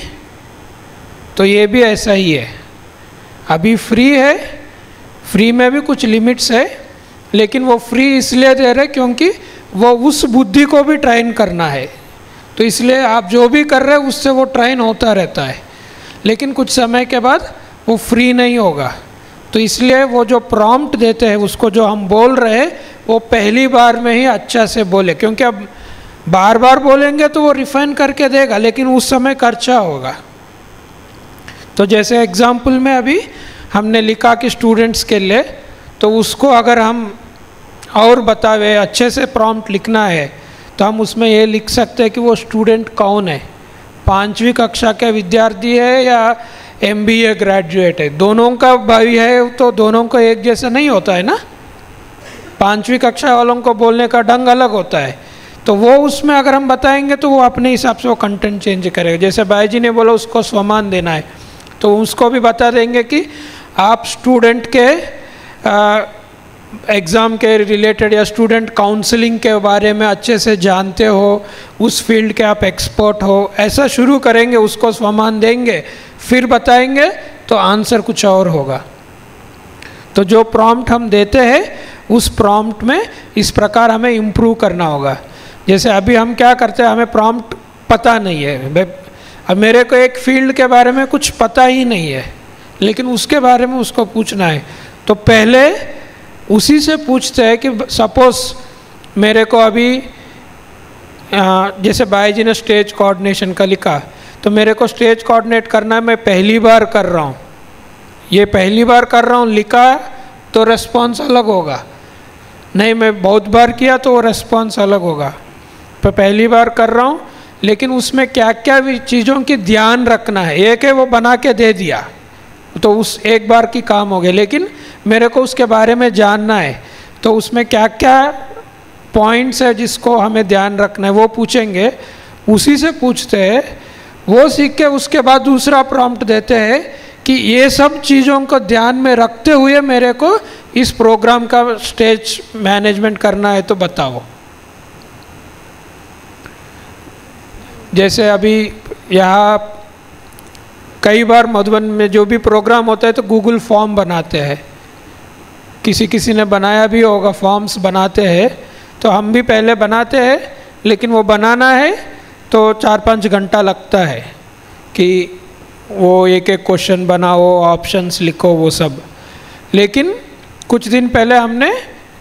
तो ये भी ऐसा ही है, अभी फ्री है, फ्री में भी कुछ लिमिट्स है, लेकिन वो फ्री इसलिए दे रहे क्योंकि वो उस बुद्धि को भी ट्रेन करना है, तो इसलिए आप जो भी कर रहे हैं उससे वो ट्रेन होता रहता है, लेकिन कुछ समय के बाद वो फ्री नहीं होगा। तो इसलिए वो जो प्रॉम्प्ट देते हैं उसको जो हम बोल रहे हैं वो पहली बार में ही अच्छा से बोले, क्योंकि अब बार बार बोलेंगे तो वो रिफाइन करके देगा, लेकिन उस समय खर्चा होगा। तो जैसे एग्जाम्पल में अभी हमने लिखा कि स्टूडेंट्स के लिए, तो उसको अगर हम और बतावे अच्छे से प्रॉम्प्ट लिखना है तो हम उसमें ये लिख सकते हैं कि वो स्टूडेंट कौन है, 5वीं कक्षा के विद्यार्थी है या MBA ग्रेजुएट है, दोनों का भाई है तो दोनों को एक जैसा नहीं होता है ना, 5वीं कक्षा वालों को बोलने का ढंग अलग होता है, तो वो उसमें अगर हम बताएंगे तो वो अपने हिसाब से वो कंटेंट चेंज करेगा। जैसे भाई जी ने बोला उसको स्वमान देना है, तो उसको भी बता देंगे कि आप स्टूडेंट के एग्ज़ाम के रिलेटेड या स्टूडेंट काउंसलिंग के बारे में अच्छे से जानते हो, उस फील्ड के आप एक्सपर्ट हो, ऐसा शुरू करेंगे, उसको स्वमान देंगे, फिर बताएंगे तो आंसर कुछ और होगा। तो जो प्रॉम्प्ट हम देते हैं उस प्रॉम्प्ट में इस प्रकार हमें इम्प्रूव करना होगा। जैसे अभी हम क्या करते हैं, हमें प्रॉम्प्ट पता नहीं है, अब मेरे को एक फील्ड के बारे में कुछ पता ही नहीं है, लेकिन उसके बारे में उसको पूछना है, तो पहले उसी से पूछते हैं कि सपोज़ मेरे को अभी जैसे भाई जी ने स्टेज कोऑर्डिनेशन का लिखा, तो मेरे को स्टेज कोऑर्डिनेट करना है, मैं पहली बार कर रहा हूँ, ये पहली बार कर रहा हूँ, लिखा तो रेस्पॉन्स अलग होगा, नहीं मैं बहुत बार किया तो वो रेस्पॉन्स अलग होगा। तो पहली बार कर रहा हूँ, लेकिन उसमें क्या क्या भी चीज़ों की ध्यान रखना है, एक है वो बना के दे दिया तो उस एक बार की काम हो गया, लेकिन मेरे को उसके बारे में जानना है, तो उसमें क्या क्या पॉइंट्स है जिसको हमें ध्यान रखना है वो पूछेंगे, उसी से पूछते हैं, वो सीख के उसके बाद दूसरा प्रॉम्प्ट देते हैं कि ये सब चीज़ों को ध्यान में रखते हुए मेरे को इस प्रोग्राम का स्टेज मैनेजमेंट करना है, तो बताओ। जैसे अभी यहाँ कई बार मधुबन में जो भी प्रोग्राम होता है तो गूगल फॉर्म बनाते हैं, किसी ने बनाया भी होगा, फॉर्म्स बनाते हैं, तो हम भी पहले बनाते हैं, लेकिन वो बनाना है तो 4-5 घंटा लगता है कि वो एक एक क्वेश्चन बनाओ, ऑप्शंस लिखो, वो सब। लेकिन कुछ दिन पहले हमने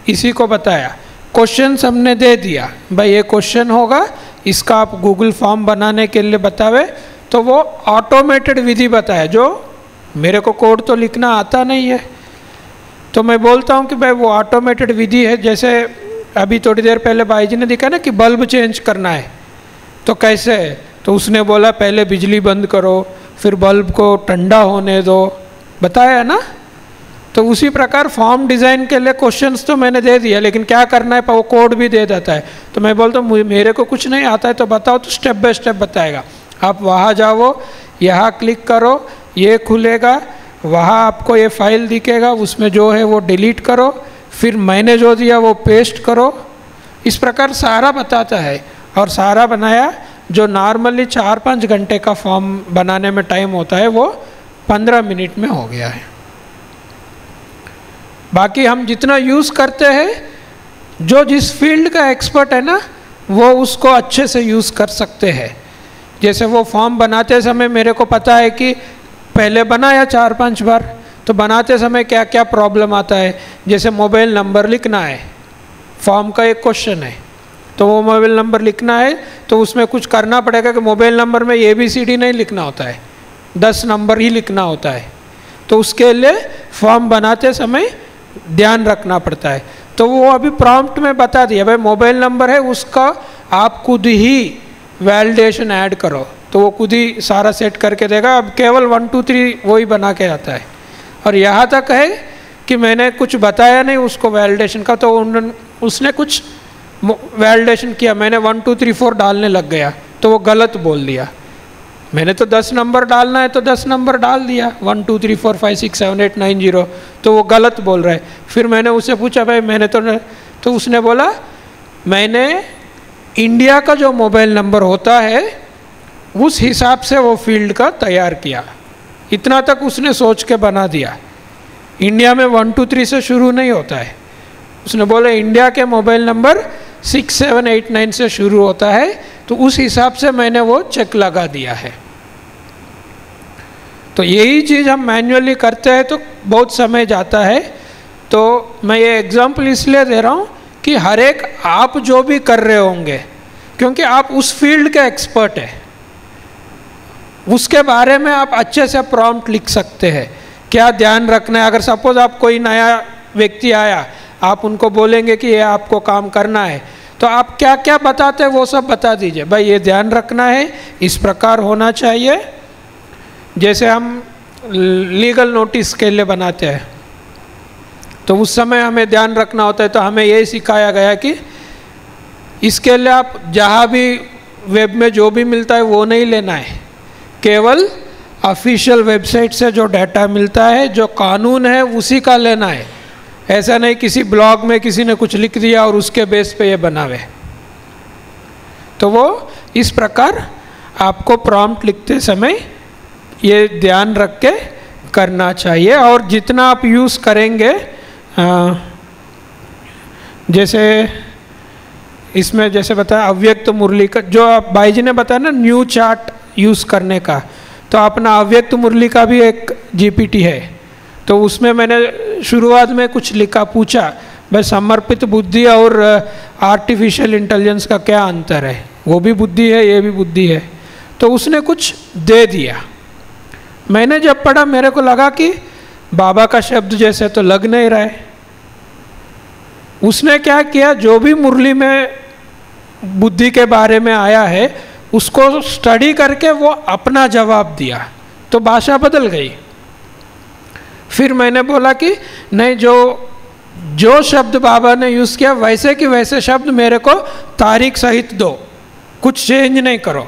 इसी को बताया, क्वेश्चंस हमने दे दिया, भाई ये क्वेश्चन होगा, इसका आप गूगल फॉर्म बनाने के लिए बतावे, तो वो ऑटोमेटेड विधि बताया, जो मेरे को कोड तो लिखना आता नहीं है, तो मैं बोलता हूँ कि भाई वो ऑटोमेटेड विधि है। जैसे अभी थोड़ी देर पहले भाई जी ने दिखा ना कि बल्ब चेंज करना है, तो कैसे है, तो उसने बोला पहले बिजली बंद करो, फिर बल्ब को ठंडा होने दो, बताया ना। तो उसी प्रकार फॉर्म डिज़ाइन के लिए क्वेश्चंस तो मैंने दे दिया, लेकिन क्या करना है वो कोड भी दे देता है, तो मैं बोलता हूँ मेरे को कुछ नहीं आता है तो बताओ, तो स्टेप बाय स्टेप बताएगा, आप वहाँ जाओ, यहाँ क्लिक करो, ये खुलेगा, वहाँ आपको ये फाइल दिखेगा, उसमें जो है वो डिलीट करो, फिर मैंने जो दिया वो पेस्ट करो, इस प्रकार सारा बताता है। और सारा बनाया, जो नॉर्मली 4-5 घंटे का फॉर्म बनाने में टाइम होता है वो 15 मिनट में हो गया है। बाकी हम जितना यूज़ करते हैं, जो जिस फील्ड का एक्सपर्ट है ना, वो उसको अच्छे से यूज़ कर सकते हैं। जैसे वो फॉर्म बनाते समय मेरे को पता है कि पहले बनाया 4-5 बार, तो बनाते समय क्या क्या प्रॉब्लम आता है, जैसे मोबाइल नंबर लिखना है, फॉर्म का एक क्वेश्चन है, तो वो मोबाइल नंबर लिखना है, तो उसमें कुछ करना पड़ेगा कि मोबाइल नंबर में ABCD नहीं लिखना होता है, 10 नंबर ही लिखना होता है, तो उसके लिए फॉर्म बनाते समय ध्यान रखना पड़ता है। तो वो अभी प्रॉम्प्ट में बता दिया, भाई मोबाइल नंबर है, उसका आप खुद ही वैलिडेशन ऐड करो, तो वो खुद ही सारा सेट करके देगा। अब केवल 1 2 3 वही बना के आता है। और यहाँ तक है कि मैंने कुछ बताया नहीं उसको वैलिडेशन का, तो उसने कुछ वैलिडेशन किया, मैंने 1 2 3 4 डालने लग गया तो वो गलत बोल दिया। मैंने तो 10 नंबर डालना है तो 10 नंबर डाल दिया, 1 2 3 4 5 6 7 8 9 0, तो वो गलत बोल रहा है। फिर मैंने उससे पूछा भाई मैंने तो उसने बोला मैंने इंडिया का जो मोबाइल नंबर होता है उस हिसाब से वो फील्ड का तैयार किया। इतना तक उसने सोच के बना दिया। इंडिया में 1 2 3 से शुरू नहीं होता है। उसने बोला इंडिया के मोबाइल नंबर 6 7 8 9 से शुरू होता है, तो उस हिसाब से मैंने वो चेक लगा दिया है। तो यही चीज़ हम मैन्युअली करते हैं तो बहुत समय जाता है। तो मैं ये एग्जाम्पल इसलिए दे रहा हूँ कि हर एक आप जो भी कर रहे होंगे, क्योंकि आप उस फील्ड के एक्सपर्ट हैं, उसके बारे में आप अच्छे से प्रॉम्प्ट लिख सकते हैं। क्या ध्यान रखना है, अगर सपोज आप कोई नया व्यक्ति आया, आप उनको बोलेंगे कि ये आपको काम करना है, तो आप क्या क्या बताते हैं वो सब बता दीजिए। भाई ये ध्यान रखना है, इस प्रकार होना चाहिए। जैसे हम लीगल नोटिस के लिए बनाते हैं तो उस समय हमें ध्यान रखना होता है, तो हमें ये सिखाया गया कि इसके लिए आप जहाँ भी वेब में जो भी मिलता है वो नहीं लेना है, केवल ऑफिशियल वेबसाइट से जो डाटा मिलता है, जो कानून है उसी का लेना है। ऐसा नहीं किसी ब्लॉग में किसी ने कुछ लिख दिया और उसके बेस पे ये बनावे। तो वो इस प्रकार आपको प्रॉम्प्ट लिखते समय ये ध्यान रख के करना चाहिए। और जितना आप यूज़ करेंगे, जैसे इसमें जैसे बताया अव्यक्त मुरली का, जो आप भाई जी ने बताया ना न्यू चार्ट यूज़ करने का, तो अपना अव्यक्त मुरली का भी एक जीपीटी है। तो उसमें मैंने शुरुआत में कुछ लिखा, पूछा भाई समर्पित बुद्धि और आर्टिफिशियल इंटेलिजेंस का क्या अंतर है, वो भी बुद्धि है ये भी बुद्धि है, तो उसने कुछ दे दिया। मैंने जब पढ़ा मेरे को लगा कि बाबा का शब्द जैसे तो लग नहीं रहा है। उसने क्या किया, जो भी मुरली में बुद्धि के बारे में आया है उसको स्टडी करके वो अपना जवाब दिया, तो भाषा बदल गई। फिर मैंने बोला कि नहीं, जो शब्द बाबा ने यूज़ किया वैसे कि वैसे शब्द मेरे को तारीख सहित दो, कुछ चेंज नहीं करो।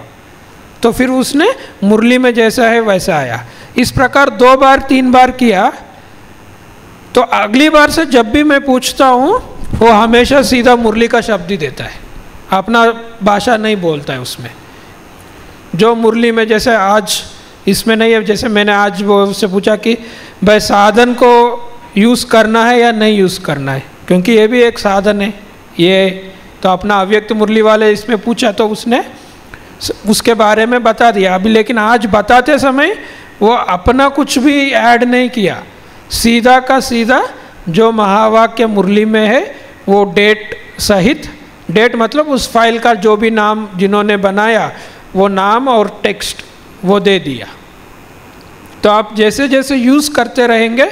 तो फिर उसने मुरली में जैसा है वैसा आया। इस प्रकार 2 बार 3 बार किया, तो अगली बार से जब भी मैं पूछता हूँ वो हमेशा सीधा मुरली का शब्द ही देता है, अपना भाषा नहीं बोलता है उसमें। जो मुरली में जैसे आज इसमें नहीं है, जैसे मैंने आज वो उससे पूछा कि भाई साधन को यूज़ करना है या नहीं यूज़ करना है, क्योंकि ये भी एक साधन है ये। तो अपना अव्यक्त मुरली वाले इसमें पूछा तो उसने उसके बारे में बता दिया अभी। लेकिन आज बताते समय वो अपना कुछ भी ऐड नहीं किया, सीधा का सीधा जो महावाक्य मुरली में है वो डेट सहित, डेट मतलब उस फाइल का जो भी नाम जिन्होंने बनाया वो नाम और टेक्स्ट वो दे दिया। तो आप जैसे जैसे यूज़ करते रहेंगे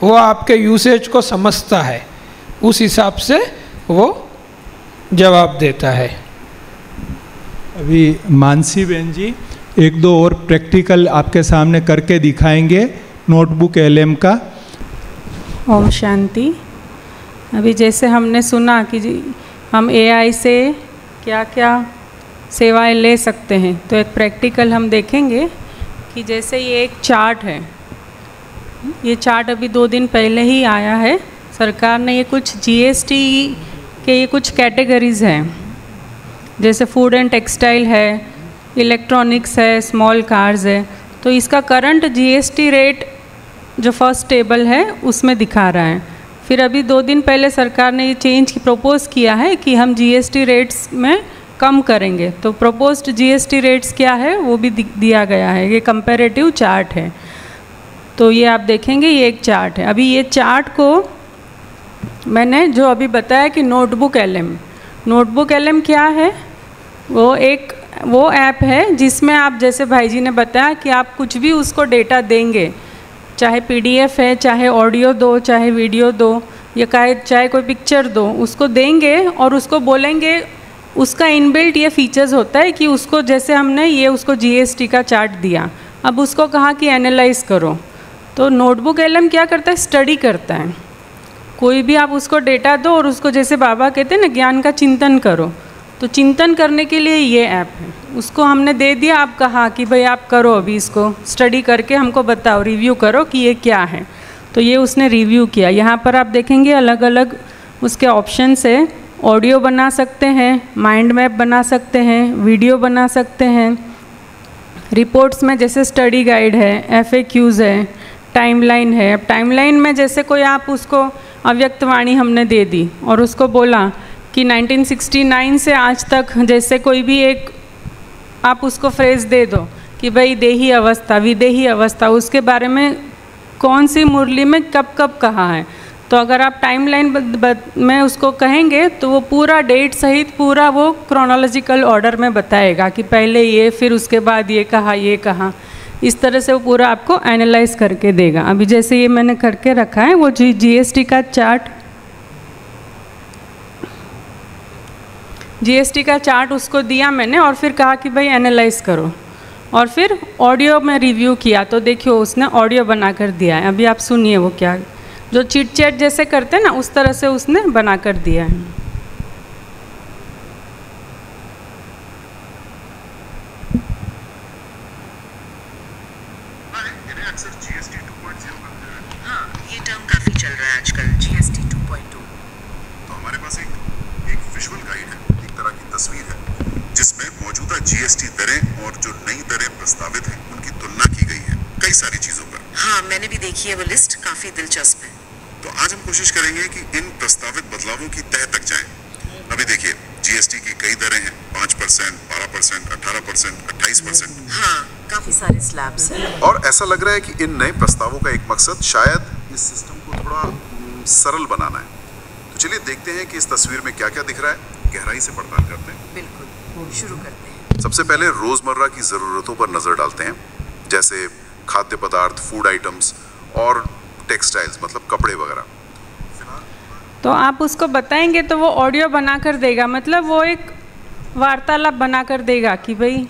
वो आपके यूसेज को समझता है, उस हिसाब से वो जवाब देता है। अभी मानसी बहन जी 1-2 और प्रैक्टिकल आपके सामने करके दिखाएंगे नोटबुक एलएम का। ओम शांति। अभी जैसे हमने सुना कि हम एआई से क्या क्या सेवाएं ले सकते हैं, तो एक प्रैक्टिकल हम देखेंगे कि जैसे ये एक चार्ट है, ये चार्ट अभी 2 दिन पहले ही आया है। सरकार ने ये कुछ जीएसटी के ये कुछ कैटेगरीज़ हैं, जैसे फूड एंड टेक्सटाइल है, इलेक्ट्रॉनिक्स है, स्मॉल कार्स है। तो इसका करंट जीएसटी रेट जो फर्स्ट टेबल है उसमें दिखा रहा है। फिर अभी 2 दिन पहले सरकार ने ये चेंज प्रपोज किया है कि हम जीएसटी रेट्स में कम करेंगे। तो प्रपोज्ड जीएसटी रेट्स क्या है वो भी दिया गया है, ये कंपैरेटिव चार्ट है। तो ये आप देखेंगे ये एक चार्ट है। अभी ये चार्ट को मैंने जो अभी बताया कि नोटबुक एलएम क्या है, वो ऐप है जिसमें आप जैसे भाई जी ने बताया कि आप कुछ भी उसको डेटा देंगे, चाहे पीडीएफ है, चाहे ऑडियो दो, चाहे वीडियो दो, या चाहे कोई पिक्चर दो, उसको देंगे और उसको बोलेंगे। उसका इनबिल्ट ये फीचर्स होता है कि उसको जैसे हमने ये उसको जीएसटी का चार्ट दिया, अब उसको कहा कि एनालाइज करो, तो नोटबुक एलएम क्या करता है, स्टडी करता है कोई भी आप उसको डेटा दो और उसको जैसे बाबा कहते हैं ना ज्ञान का चिंतन करो, तो चिंतन करने के लिए ये ऐप है। उसको हमने दे दिया, आप कहा कि भाई आप करो, अभी इसको स्टडी करके हमको बताओ, रिव्यू करो कि ये क्या है। तो ये उसने रिव्यू किया। यहाँ पर आप देखेंगे अलग अलग उसके ऑप्शन है। ऑडियो बना सकते हैं, माइंड मैप बना सकते हैं, वीडियो बना सकते हैं, रिपोर्ट्स में जैसे स्टडी गाइड है, FAQs है, टाइमलाइन है। अब टाइमलाइन में जैसे कोई आप उसको अव्यक्त वाणी हमने दे दी और उसको बोला कि 1969 से आज तक जैसे कोई भी एक आप उसको फ्रेज़ दे दो कि भाई देही अवस्था, विदेही अवस्था, उसके बारे में कौन सी मुरली में कब कब कहा है। तो अगर आप टाइमलाइन में उसको कहेंगे तो वो पूरा डेट सहित पूरा वो क्रोनोलॉजिकल ऑर्डर में बताएगा कि पहले ये, फिर उसके बाद ये कहा, ये कहा। इस तरह से वो पूरा आपको एनालाइज करके देगा। अभी जैसे ये मैंने करके रखा है, वो GST का चार्ट, GST का चार्ट उसको दिया मैंने और फिर कहा कि भाई एनालाइज करो, और फिर ऑडियो में रिव्यू किया तो देखिए उसने ऑडियो बना कर दिया है। अभी आप सुनिए वो क्या, जो चिट चैट जैसे करते हैं ना उस तरह से उसने बना कर दिया है। अक्सर GST 2.0 हाँ, ये टर्म काफी चल रहा है आजकल, GST 2.2। तो हमारे पास एक विजुअल गाइड है, एक तरह की तस्वीर है जिसमें मौजूदा GST दरें और जो नई दरें प्रस्तावित हैं उनकी तुलना की गई है कई सारी चीजों पर। हाँ, मैंने भी देखी है वो लिस्ट, काफी दिलचस्प है। तो आज हम कोशिश करेंगे कि इन प्रस्तावित बदलावों की तह तक जाएं। अभी देखिए GST की कई दरें हैं, 5%, 12%, 18%, 28%। हाँ, काफी सारे स्लैब्स हैं। और ऐसा लग रहा है कि इन नए प्रस्तावों का एक मकसद शायद इस सिस्टम को थोड़ा सरल बनाना है। तो चलिए देखते हैं कि इस तस्वीर में क्या क्या दिख रहा है, गहराई से पड़ताल करते हैं। बिल्कुल, शुरू करते हैं। सबसे पहले रोजमर्रा की जरूरतों पर नजर डालते हैं, जैसे खाद्य पदार्थ, फूड आइटम्स और टेक्सटाइल्स मतलब कपड़े वगैरह। तो आप उसको बताएंगे तो वो ऑडियो बना कर देगा, मतलब वो एक वार्तालाप बना कर देगा कि भाई